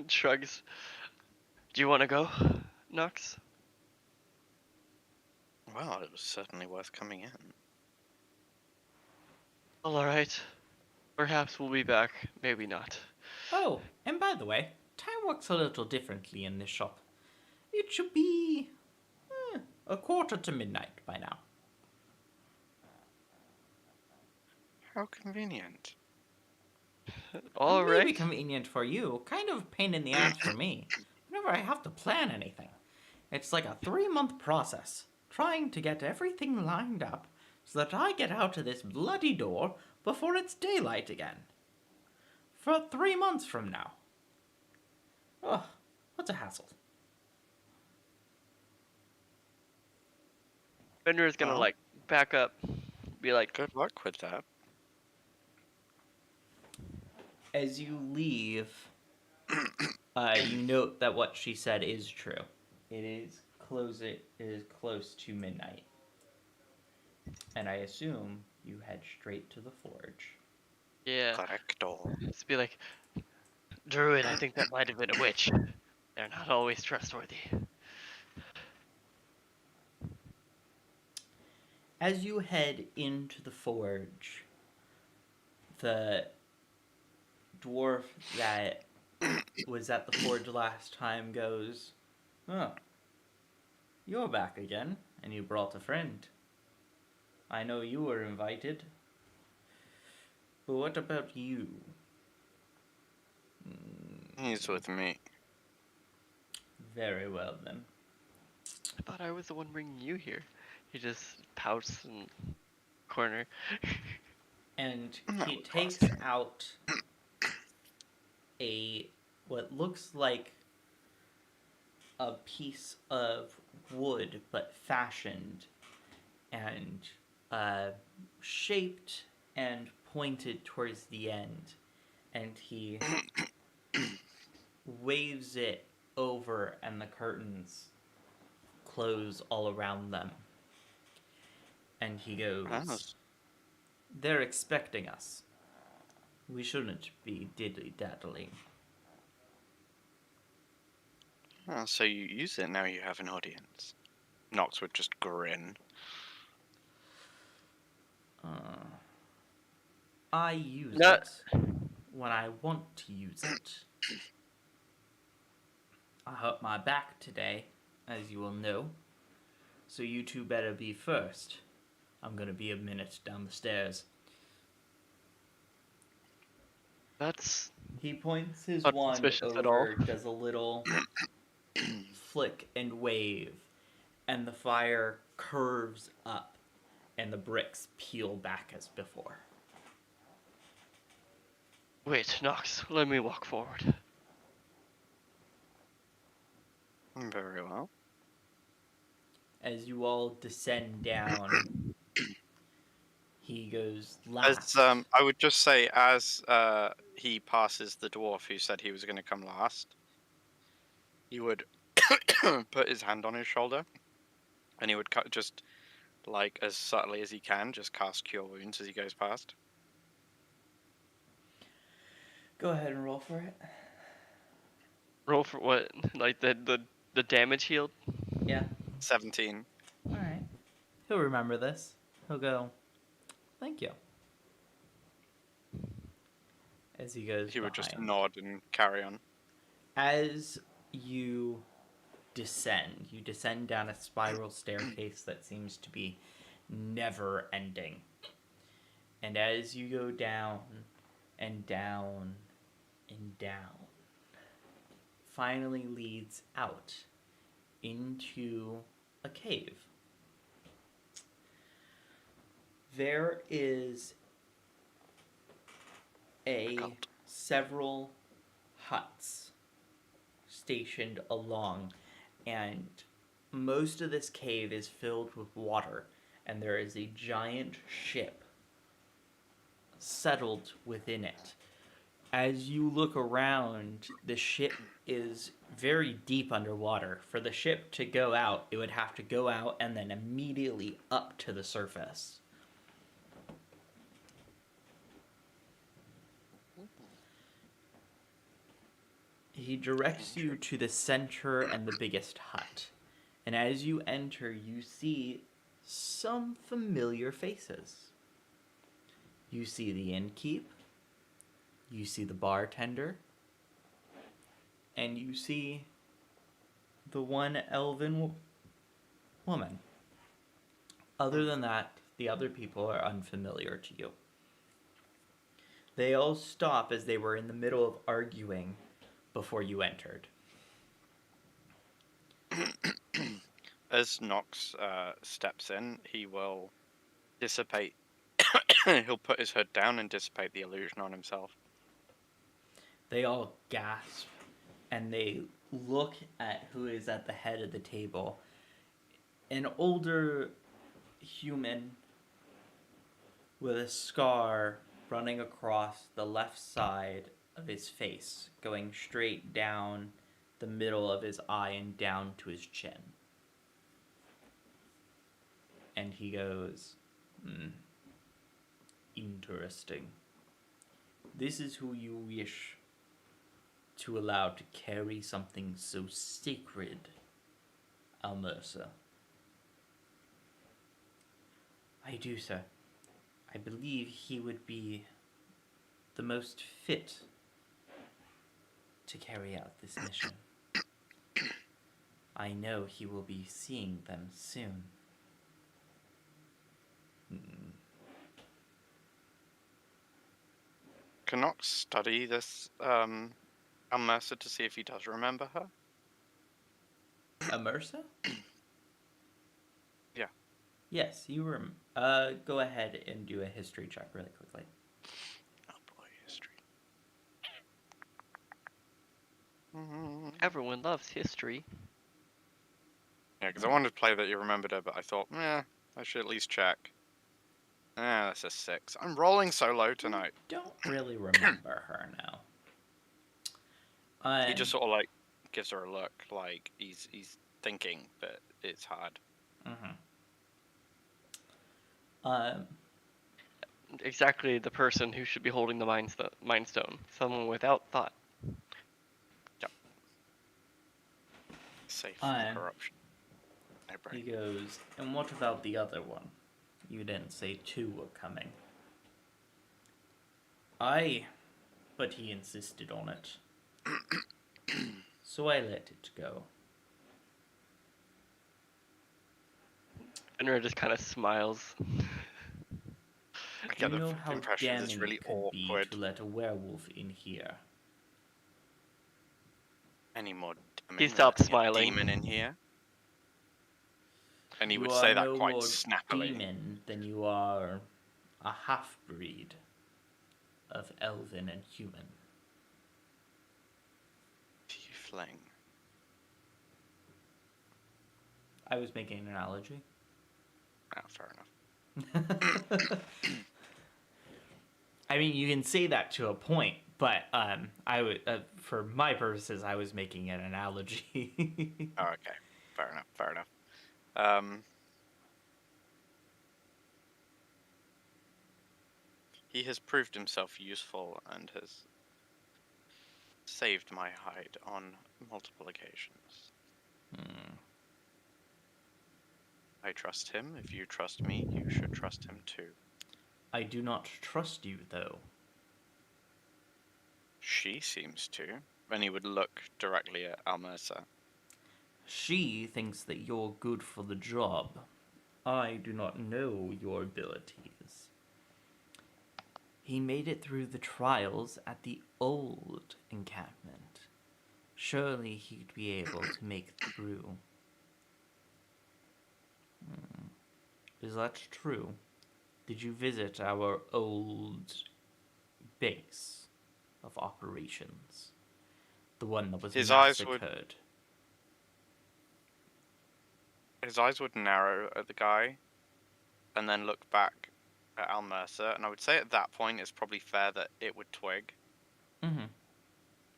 Shrugs. Do you want to go, Nox? Well, it was certainly worth coming in. Well, alright. Perhaps we'll be back, maybe not. Oh, and by the way, time works a little differently in this shop. It should be a quarter to midnight by now. How convenient. Maybe Alright. convenient for you, kind of a pain in the ass for me. Whenever I have to plan anything, it's like a 3-month process, trying to get everything lined up so that I get out of this bloody door before it's daylight again. For 3 months from now. Oh, what's a hassle? Fenrir's gonna, Well. like, back up. Be like, Good luck with that. As you leave, you note that what she said is true. It is close to midnight. And I assume you head straight to the forge. yeah. Correcto. Just be like, Druid, I think that might have been a witch. They're not always trustworthy. As you head into the forge, the dwarf that was at the forge last time goes, "Oh, you're back again, and you brought a friend. I know you were invited. But what about you?" He's with me. Very well then. I thought I was the one bringing you here. He just pouts in corner. And No, he of takes course. out what looks like a piece of wood, but fashioned and shaped and pointed towards the end. And he waves it over, and the curtains close all around them. And he goes, Yes. "They're expecting us. We shouldn't be diddly-daddling." Oh, so you use it now you have an audience. Nox would just grin. I use No. it when I want to use it. I hurt my back today, as you will know, so you two better be first. I'm gonna be a minute down the stairs. That's He points his not wand suspicious at all. over, does a little flick and wave, and the fire curves up, and the bricks peel back as before. Wait, Nox, let me walk forward. Very well. As you all descend down, he goes last. As I would just say, as he passes the dwarf who said he was going to come last, he would put his hand on his shoulder, and he would just, like, as subtly as he can, just cast Cure Wounds as he goes past. Go ahead and roll for it. Roll for what? Like the damage healed? Yeah. 17. Alright. He'll remember this. He'll go, "Thank you." As he goes He would just behind. nod and carry on. As you descend down a spiral staircase that seems to be never ending. And as you go down and down and down, finally leads out into a cave. There is several huts stationed along, and most of this cave is filled with water, and there is a giant ship settled within it. As you look around, the ship is very deep underwater. For the ship to go out, it would have to go out and then immediately up to the surface. He directs you to the center and the biggest hut. And as you enter, you see some familiar faces. You see the innkeep, you see the bartender, and you see the one elven woman. Other than that, the other people are unfamiliar to you. They all stop as they were in the middle of arguing before you entered. As Nox steps in, he will dissipate. He'll put his hood down and dissipate the illusion on himself. They all gasp and they look at who is at the head of the table. An older human with a scar running across the left side of his face, going straight down the middle of his eye and down to his chin. And he goes, interesting. This is who you wish to allow to carry something so sacred, Almersa. I do, sir. I believe he would be the most fit to carry out this mission. I know he will be seeing them soon. Can Nox study this Almersa to see if he does remember her? Almersa? Yeah. Yes, you go ahead and do a history check really quickly. Oh boy, history. Everyone loves history. Yeah, because I wanted to play that you remembered her, but I thought, I should at least check. That's a 6. I'm rolling so low tonight. Don't really remember her now. He just sort of like gives her a look, like he's thinking, but it's hard. Exactly the person who should be holding the Mind Stone. Someone without thought. Yep. Safe from corruption. No brain. He goes, and what about the other one? You didn't say 2 were coming. Aye, but he insisted on it. So I let it go. Fenrir just kind of smiles. I get You the know how impression damning it's really it could be awkward. to let a werewolf in here. Any more damning He than stopped letting a smiling. demon in here? And he You would are say that no quite more snappily. demon than you are a half-breed of elven and human. Tiefling. I was making an analogy. Oh, fair enough. I mean, you can say that to a point, but I would, for my purposes, I was making an analogy. Oh, okay. Fair enough. Fair enough. He has proved himself useful and has saved my hide on multiple occasions. I trust him. If you trust me, you should trust him too. I do not trust you, though. She seems to. And he would look directly at Almersa. She thinks that you're good for the job. I do not know your abilities. He made it through the trials at the old encampment. Surely he'd be able to make it through. Is that true? Did you visit our old base of operations? The one that was His massacred? eyes would narrow at the guy, and then look back at Almersa. And I would say at that point, it's probably fair that it would twig. Mm-hmm.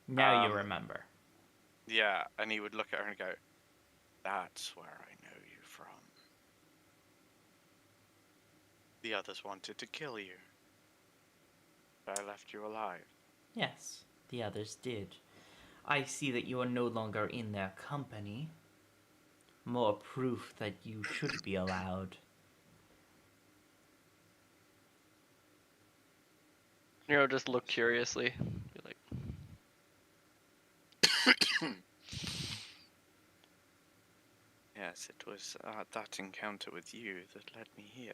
Now you Um, remember. Yeah, and he would look at her and go, "That's where I know you from. The others wanted to kill you, but I left you alive." Yes, the others did. I see that you are no longer in their company. More proof that you should be allowed. Nero just look curiously. Be like, Yes, it was that encounter with you that led me here.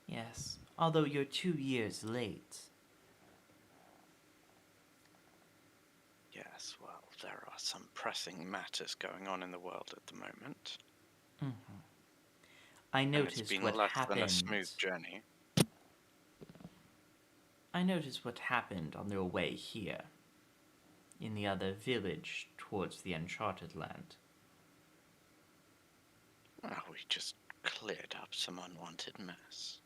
Yes, although you're 2 years late. Yes, well, there are some pressing matters going on in the world at the moment. Mm-hmm. I And it's noticed been what less happened. than a smooth journey. I noticed what happened on their way here. In the other village towards the Uncharted Land. Well, we just cleared up some unwanted mess.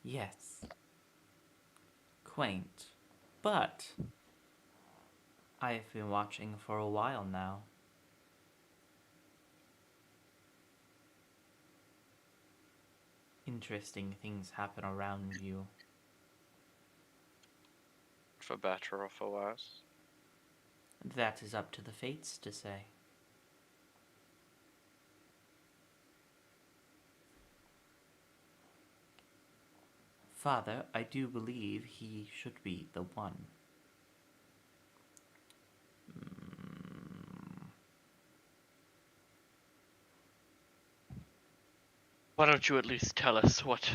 Yes. Quaint. But I've been watching for a while now. Interesting things happen around you. For better or for worse. That is up to the fates to say. Father, I do believe he should be the one. why don't you at least tell us what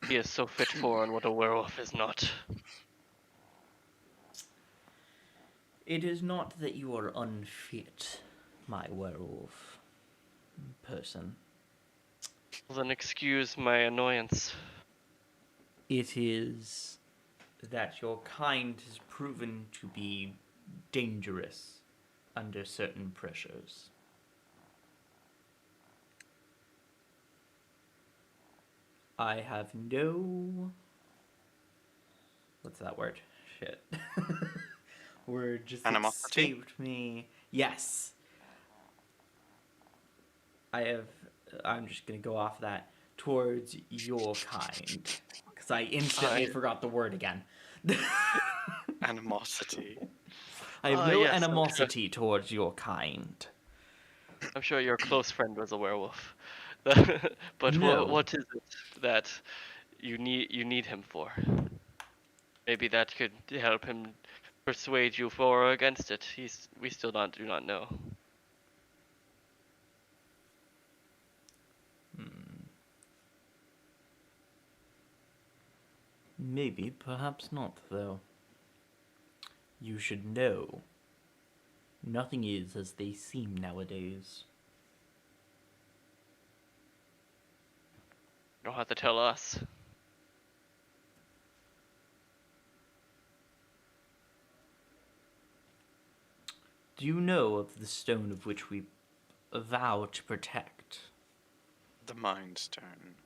he is so fit for and what a werewolf is not? It is not that you are unfit, my werewolf person. Well, then excuse my annoyance. It is that your kind has proven to be dangerous under certain pressures. I have no... What's that word? Shit. Word just Animosity? escaped me. Yes. I'm just gonna go off that. Towards your kind. Because I instantly forgot the word again. Animosity. I have no Yes, animosity towards your kind. I'm sure your close friend was a werewolf. But No. what is it that you need him for? Maybe that could help him persuade you for or against it. We still do not know. Maybe, perhaps not, though. You should know. Nothing is as they seem nowadays. You don't have to tell us. Do you know of the stone of which we vow to protect? The Mind Stone.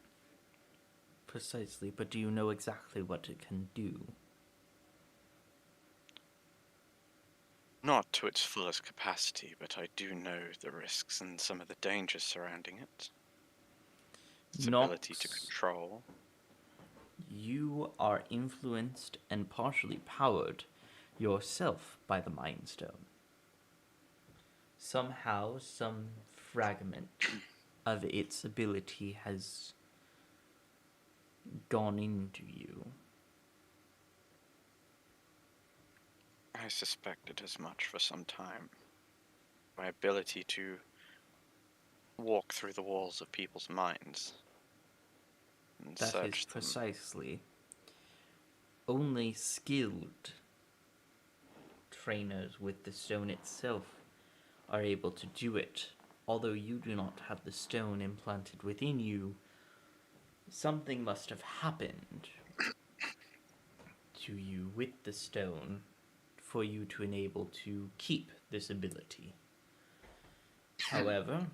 Precisely, but do you know exactly what it can do? Not to its fullest capacity, but I do know the risks and some of the dangers surrounding it. Its ability to control. You are influenced and partially powered yourself by the Mind Stone. Somehow, some fragment of its ability has gone into you. I suspected as much for some time. My ability to walk through the walls of people's minds and That is search them. precisely. Only skilled trainers with the stone itself are able to do it. Although you do not have the stone implanted within you, something must have happened to you with the stone for you to enable to keep this ability. However,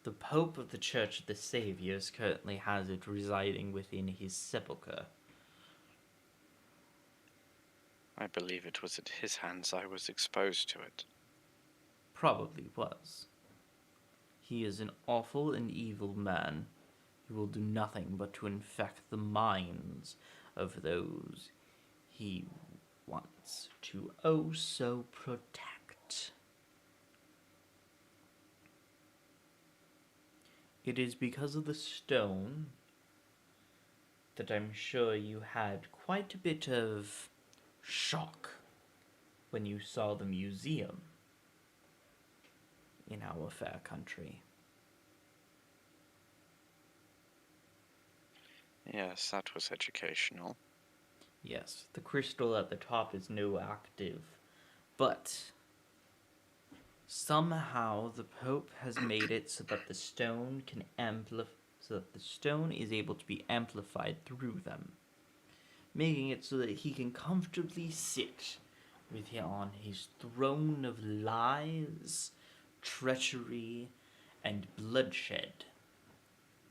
the Pope of the Church of the Saviors currently has it residing within his sepulchre. I believe it was at his hands I was exposed to it. Probably was. He is an awful and evil man who will do nothing but to infect the minds of those he wants to oh so protect. It is because of the stone that I'm sure you had quite a bit of shock when you saw the museum in our fair country. Yes, that was educational. Yes, the crystal at the top is no active, but somehow the Pope has made it so that the stone can so that the stone is able to be amplified through them, making it so that he can comfortably sit on his throne of lies, treachery, and bloodshed,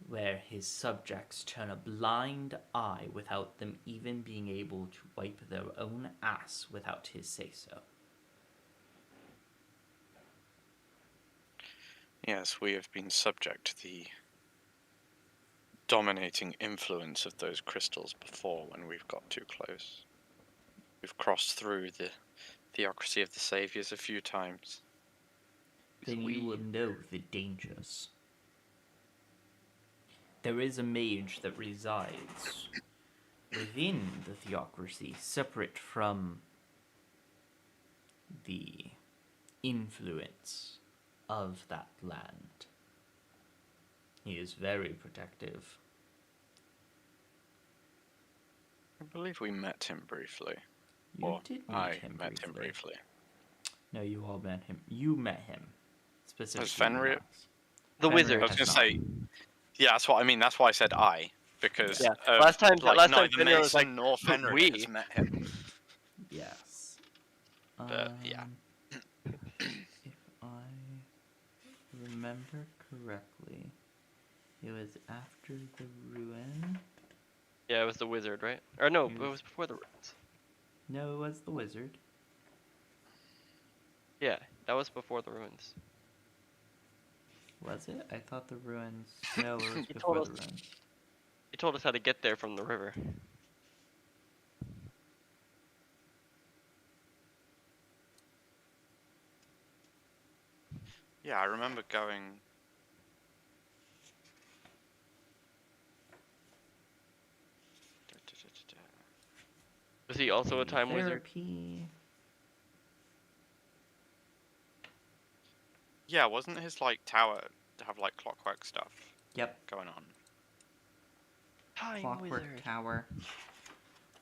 where his subjects turn a blind eye without them even being able to wipe their own ass without his say-so. Yes, we have been subject to the dominating influence of those crystals before when we've got too close. We've crossed through the theocracy of the saviors a few times. Then you will know the dangers. There is a mage that resides within the theocracy, separate from the influence of that land. He is very protective. I believe we met him briefly. You did meet I him met briefly. him briefly. No, you all met him. You met him. Specifically. Fenrir- Lance. The Fenrir wizard. I was has going to not. say, yeah, that's what I mean. That's why I said I, because Yeah. Last time neither Fenrir was Mason like, nor "But Fenrir we." has met him. Yes. But, yeah. If I remember correctly, it was after the ruin. Yeah, it was the wizard, right? Or no, He it was- was before the ruins. No, it was the wizard. Yeah, that was before the ruins. Was it? I thought the ruins. No, it was He before told the us- ruins. He told us how to get there from the river. Yeah, I remember going. Was he also a time wizard? Therapy. Yeah, wasn't his tower to have clockwork stuff Yep. going on? Time Clockwork wizard. Tower.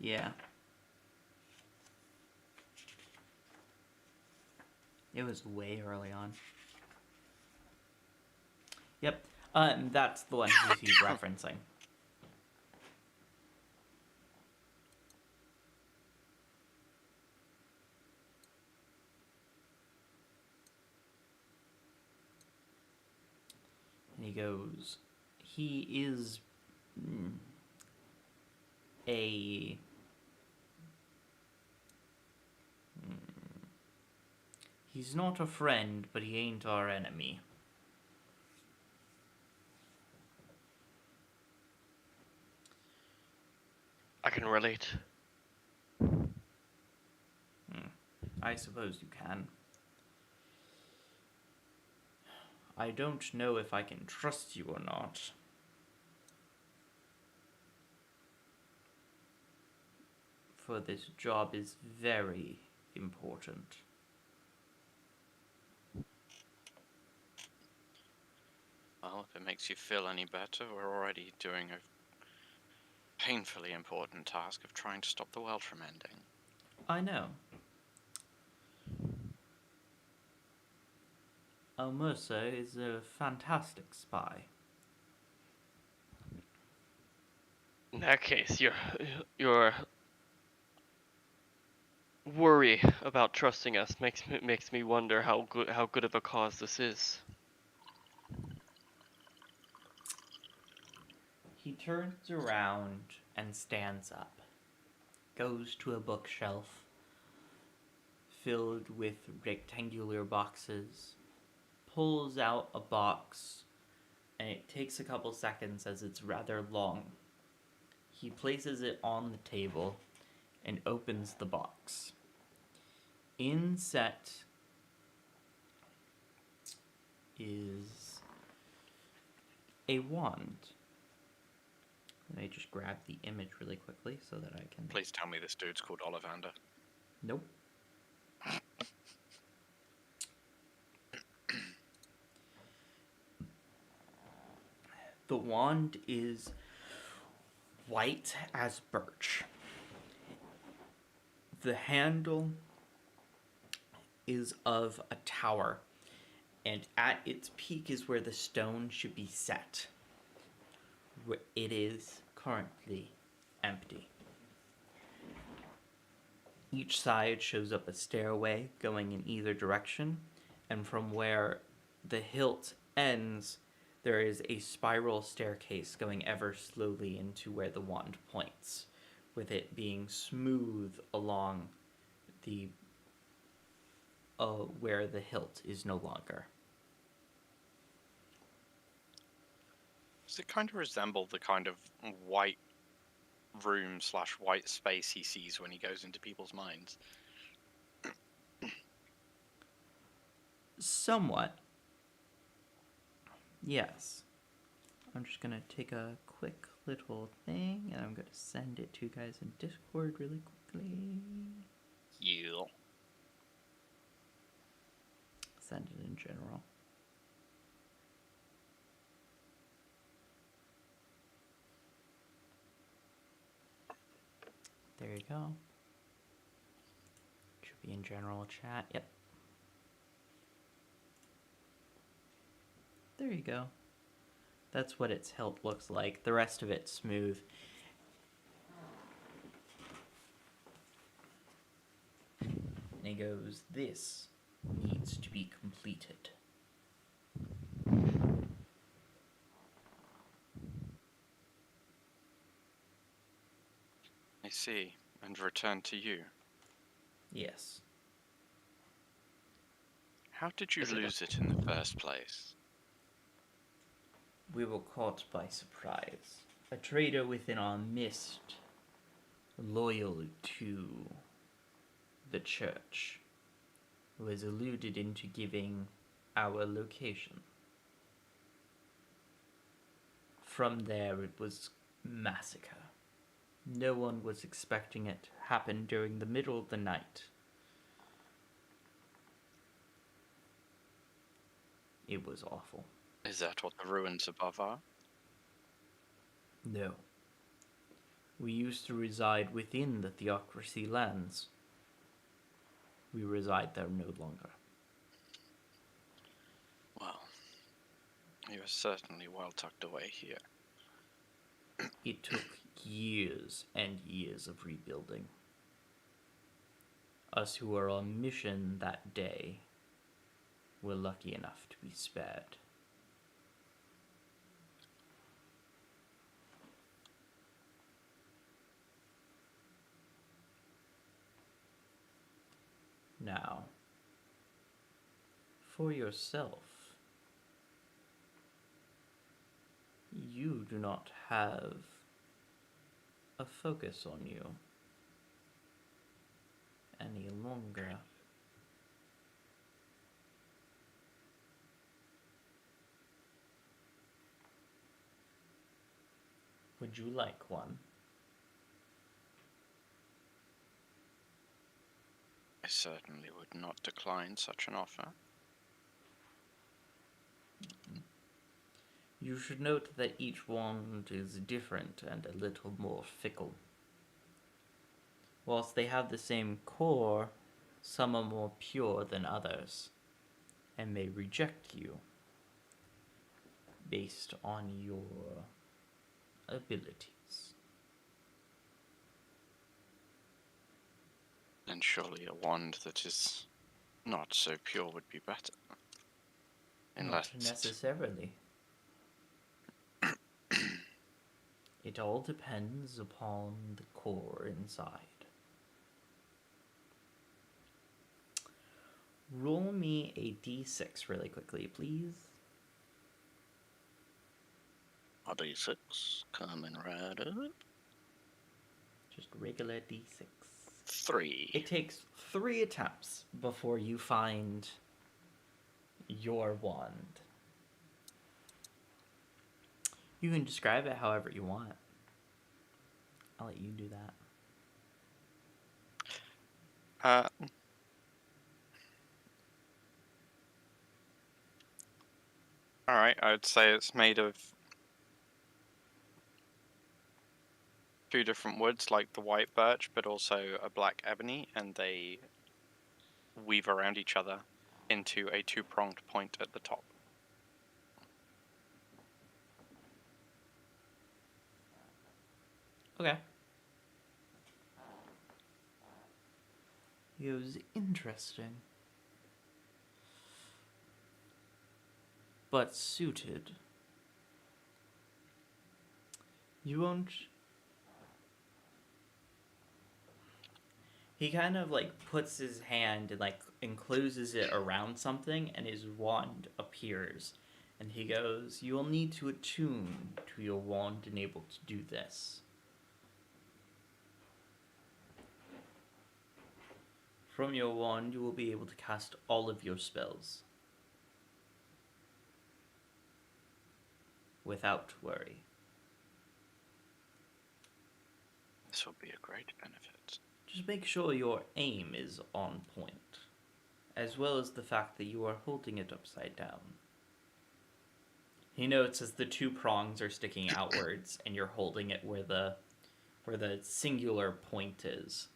Yeah. It was way early on. Yep. That's the one he's referencing. And he goes, he is a he's not a friend, but he ain't our enemy. I can relate. I suppose you can. I don't know if I can trust you or not. For this job is very, important. Well, if it makes you feel any better, we're already doing a painfully important task of trying to stop the world from ending. I know. Almosa is a fantastic spy. In that case, your worry about trusting us makes me wonder how good of a cause this is. He turns around and stands up, goes to a bookshelf filled with rectangular boxes, pulls out a box, and it takes a couple seconds as it's rather long. He places it on the table and opens the box. Inset is a wand. Let me just grab the image really quickly so that I can... Please tell me this dude's called Ollivander. Nope. The wand is white as birch. The handle is of a tower, and at its peak is where the stone should be set. It is currently empty. Each side shows up a stairway going in either direction, and from where the hilt ends, there is a spiral staircase going ever slowly into where the wand points, with it being smooth along the where the hilt is no longer. Does it kind of resemble the kind of white room / white space he sees when he goes into people's minds? Somewhat. Yes. I'm just gonna take a quick little thing and I'm gonna send it to you guys in Discord really quickly. Yeah. Send it in general. There you go. Should be in general chat. Yep. There you go. That's what its hilt looks like. The rest of it's smooth. And he goes, this needs to be completed. I see. And return to you. Yes. How did you Is it lose it in the first place? We were caught by surprise. A trader within our midst, loyal to the church, was eluded into giving our location. From there, it was massacre. No one was expecting it to happen during the middle of the night. It was awful. Is that what the ruins above are? No. We used to reside within the Theocracy lands. We reside there no longer. Well, you are certainly well tucked away here. It took years and years of rebuilding. Us who were on mission that day were lucky enough to be spared. Now, for yourself, you do not have a focus on you any longer. Would you like one? I certainly would not decline such an offer. You should note that each wand is different and a little more fickle. Whilst they have the same core, some are more pure than others, and may reject you based on your abilities. Then surely a wand that is not so pure would be better. Unless Not necessarily. It all depends upon the core inside. Roll me a d6 really quickly, please. a D6 coming right up. Just regular d6. 3. It takes 3 attempts before you find your wand. You can describe it however you want. I'll let you do that. Alright, I would say it's made of 2 different woods, like the white birch, but also a black ebony, and they weave around each other into a 2-pronged point at the top. Okay. It was interesting. But suited. You won't... He kind of like puts his hand and like encloses it around something, and his wand appears. And he goes, "You will need to attune to your wand and able to do this. From your wand, you will be able to cast all of your spells without worry." This will be a great benefit. Just make sure your aim is on point, as well as the fact that you are holding it upside down. He notes as the 2 prongs are sticking outwards, and you're holding it where the singular point is.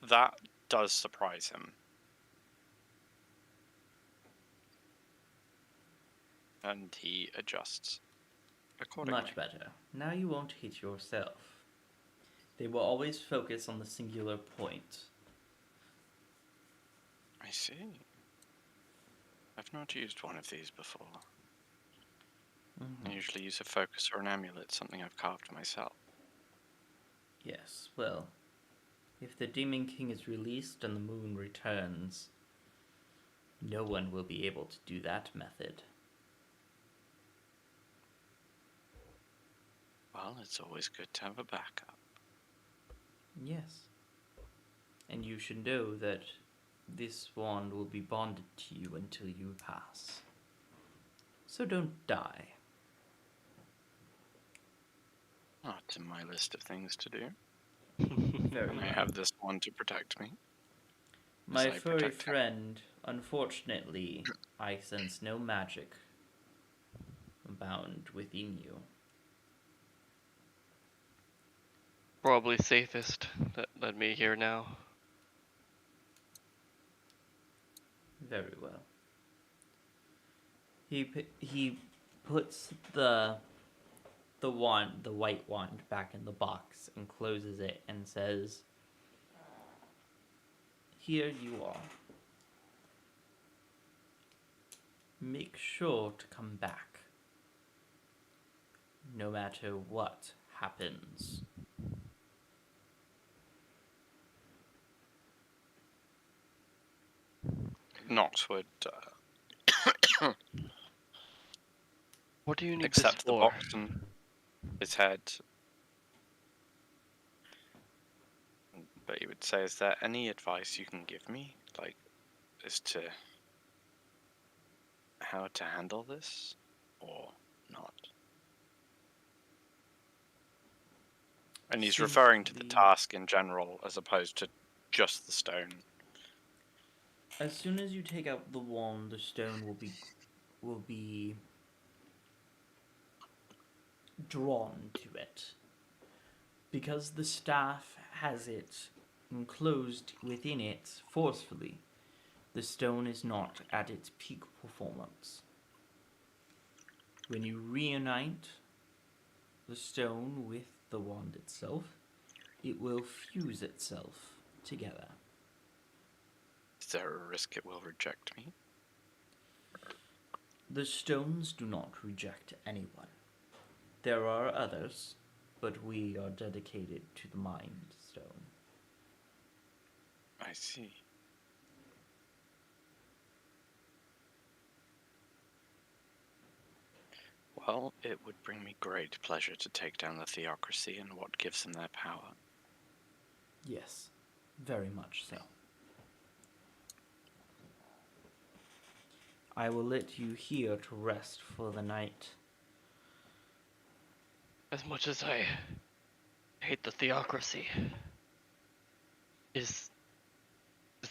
That does surprise him. And he adjusts accordingly. Much better. Now you won't hit yourself. They will always focus on the singular point. I see. I've not used one of these before. I usually use a focus or an amulet, something I've carved myself. Yes, well, if the Demon King is released and the moon returns, no one will be able to do that method. Well, it's always good to have a backup. Yes. And you should know that this wand will be bonded to you until you pass. So don't die. Not in my list of things to do. Very And I well. have this one to protect me. My I furry protect him. friend, unfortunately, I sense no magic bound within you. Probably safest that led me here now. Very well. He puts the wand, the white wand, back in the box and closes it and says, "Here you are. Make sure to come back, no matter what happens." Nox would What do you need accept this the for? box and his head. But he would say, is there any advice you can give me? Like, as to how to handle this? Or not? And he's referring to the simply, task in general as opposed to just the stone. as soon as you take out the wand, the stone will be drawn to it. Because the staff has it enclosed within it forcefully, the stone is not at its peak performance. When you reunite the stone with the wand itself, it will fuse itself together. Is there a risk it will reject me? The stones do not reject anyone. There are others, but we are dedicated to the Mind Stone. I see. Well, it would bring me great pleasure to take down the theocracy and what gives them their power. Yes, very much so. I will let you here to rest for the night. As much as I hate the theocracy, is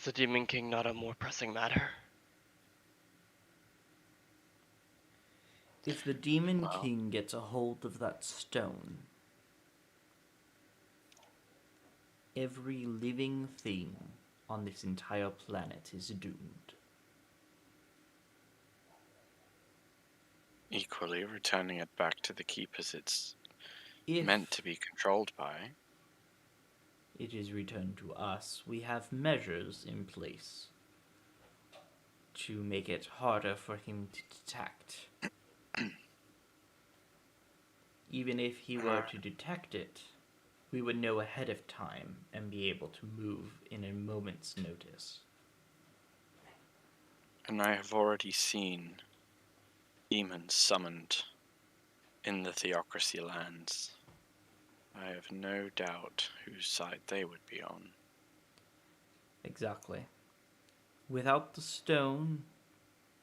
the Demon King not a more pressing matter? If the Demon Well, King gets a hold of that stone, every living thing on this entire planet is doomed. equally, returning it back to the keepers it's If meant to be controlled by. it is returned to us, we have measures in place to make it harder for him to detect. Even if he were to detect it, we would know ahead of time and be able to move in a moment's notice. And I have already seen demons summoned in the theocracy lands. I have no doubt whose side they would be on. Exactly. Without the stone,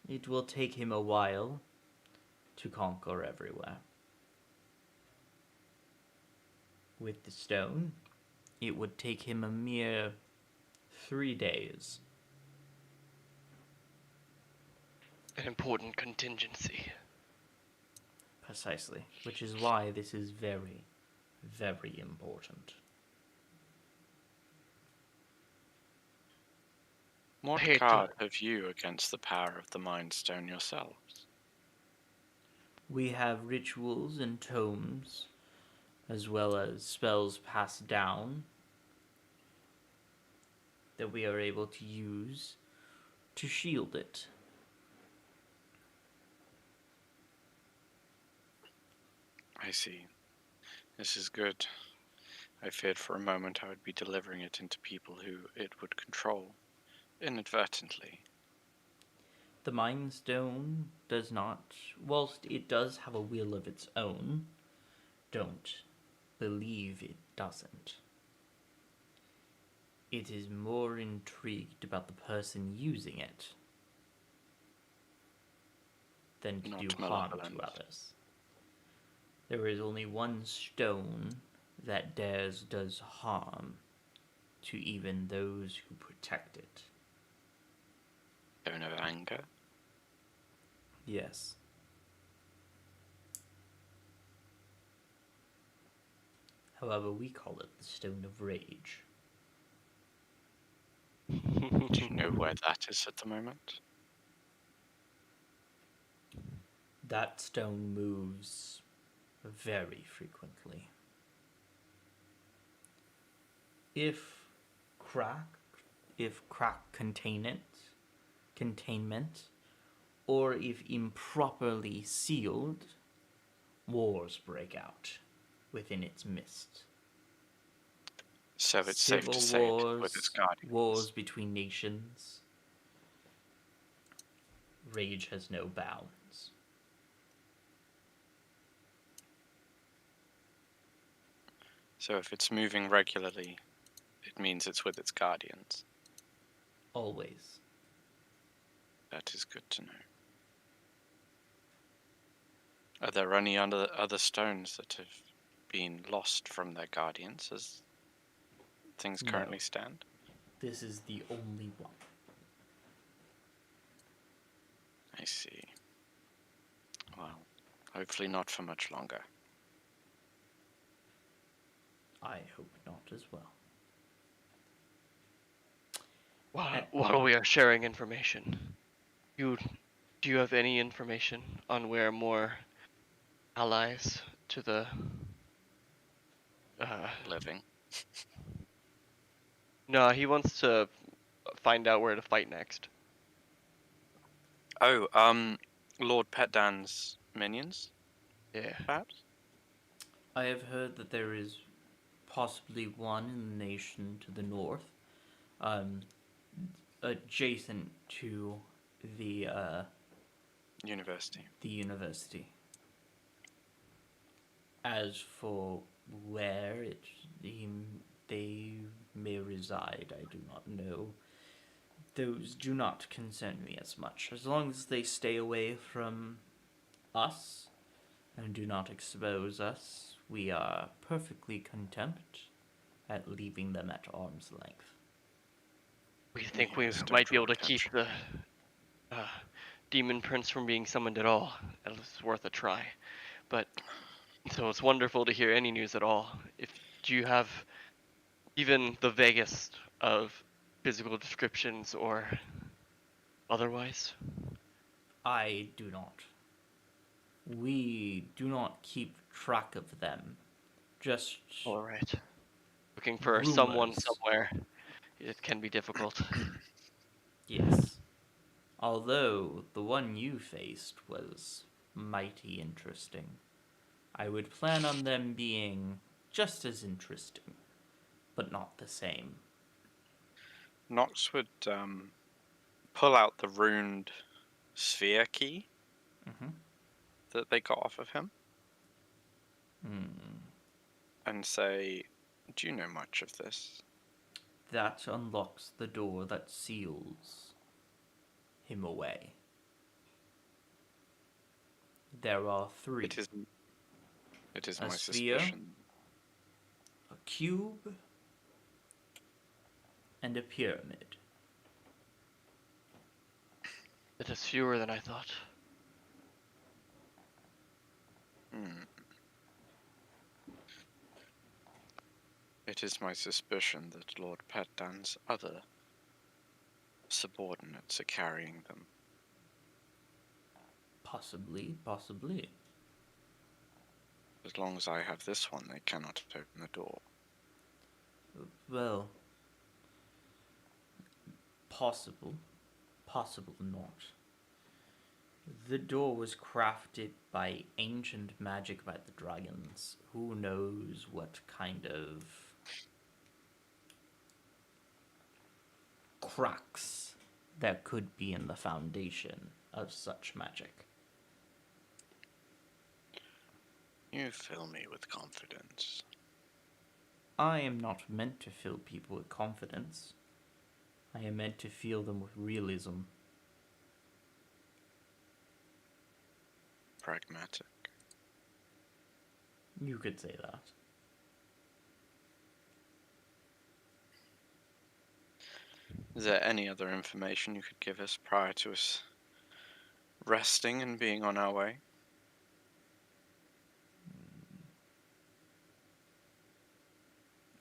it will take him a while to conquer everywhere. With the stone, it would take him a mere 3 days. An important contingency. Precisely, which is why this is very, very important. What hate to- card have you against the power of the Mind Stone yourselves? We have rituals and tomes, as well as spells passed down that we are able to use to shield it. I see. This is good. I feared for a moment I would be delivering it into people who it would control, inadvertently. The Mind Stone does not, whilst it does have a will of its own, don't believe it doesn't. It is more intrigued about the person using it than to Not do harm to malevolent. others. There is only one stone that does harm to even those who protect it. Stone of anger? Yes. However, we call it the Stone of Rage. Do you know where that is at the moment? That stone moves very frequently. If crack containment, or if improperly sealed, wars break out within its midst. So it's safe to say it with its guardians. Wars between nations. Rage has no bounds. So if it's moving regularly, it means it's with its guardians. Always. That is good to know. Are there any other stones that have been lost from their guardians as things No. currently stand? This is the only one. I see. Well, hopefully not for much longer. I hope not as well. While we are sharing information, do you have any information on where more allies to the Living. No, he wants to find out where to fight next. Oh, Lord Petdan's minions, Yeah. perhaps? I have heard that there is possibly one in the nation to the north, adjacent to the University. university. As for where they may reside, I do not know. Those do not concern me as much. As long as they stay away from us and do not expose us, we are perfectly content at leaving them at arm's length. We think We we have stood might be your able to keep attention. the demon prince from being summoned at all. It's worth a try. But so it's wonderful to hear any news at all. Do you have even the vaguest of physical descriptions or otherwise? I do not. We do not keep track of them. Just All right. Looking for someone rumors. somewhere. It can be difficult. Yes. Although the one you faced was mighty interesting. I would plan on them being just as interesting, but not the same. Nox would pull out the runed sphere key that they got off of him and say, "Do you know much of this?" That unlocks the door that seals him away. There are three. It is A my sphere, suspicion. a cube, and a pyramid. It is fewer than I thought. It is my suspicion that Lord Petdan's other subordinates are carrying them. Possibly. As long as I have this one, they cannot open the door. Well, possible not. The door was crafted by ancient magic by the dragons. Who knows what kind of cracks there could be in the foundation of such magic. You fill me with confidence. I am not meant to fill people with confidence. I am meant to fill them with realism. Pragmatic. You could say that. Is there any other information you could give us prior to us resting and being on our way?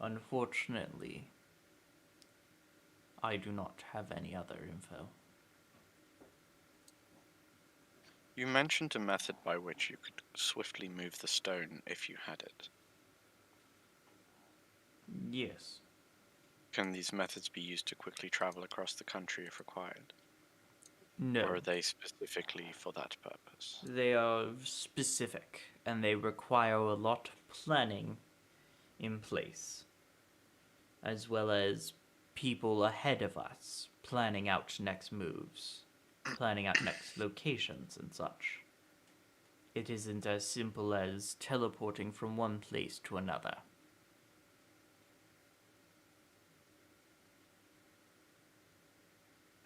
Unfortunately, I do not have any other info. You mentioned a method by which you could swiftly move the stone if you had it. Yes. Can these methods be used to quickly travel across the country if required? No. Or are they specifically for that purpose? They are specific, and they require a lot of planning in place, as well as people ahead of us planning out next moves, planning out next locations and such. It isn't as simple as teleporting from one place to another.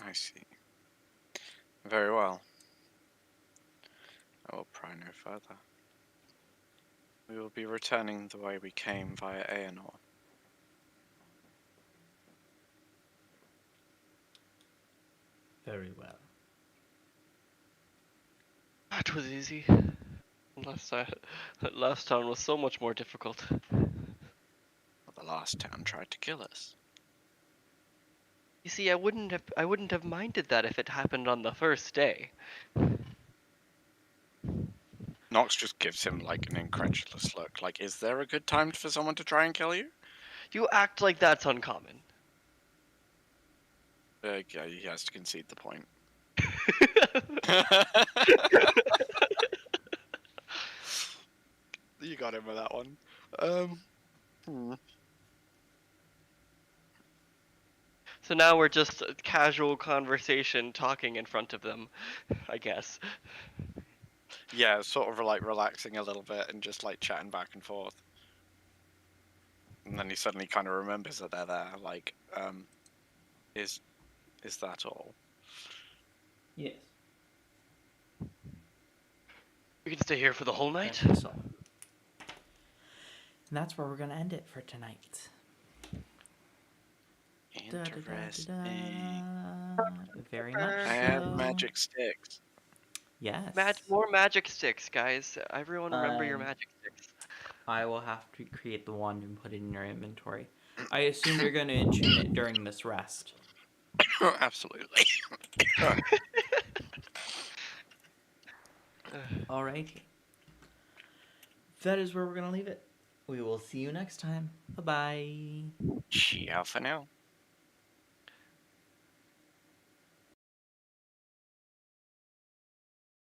I see. Very well. I will pry no further. We will be returning the way we came via Aenor. Very well. That was easy. That last town was so much more difficult. The last town tried to kill us. You see, I wouldn't have minded that if it happened on the first day. Nox just gives him like an incredulous look. Like, is there a good time for someone to try and kill you? You act like that's uncommon. Yeah, he has to concede the point. You got him with that one. So now we're just a casual conversation talking in front of them, I guess. Yeah, sort of like relaxing a little bit and just like chatting back and forth. And then he suddenly kind of remembers that they're there. Like, is that all? Yes. We can stay here for the whole night. That's all. And that's where we're gonna end it for tonight. Interesting. Very much I have so. magic sticks. Yes. More magic sticks, guys. Everyone remember your Um, magic sticks. I will have to create the wand and put it in your inventory. I assume you're going to attune it during this rest. Absolutely. Alrighty. That is where we're going to leave it. We will see you next time. Bye-bye. Ciao for now.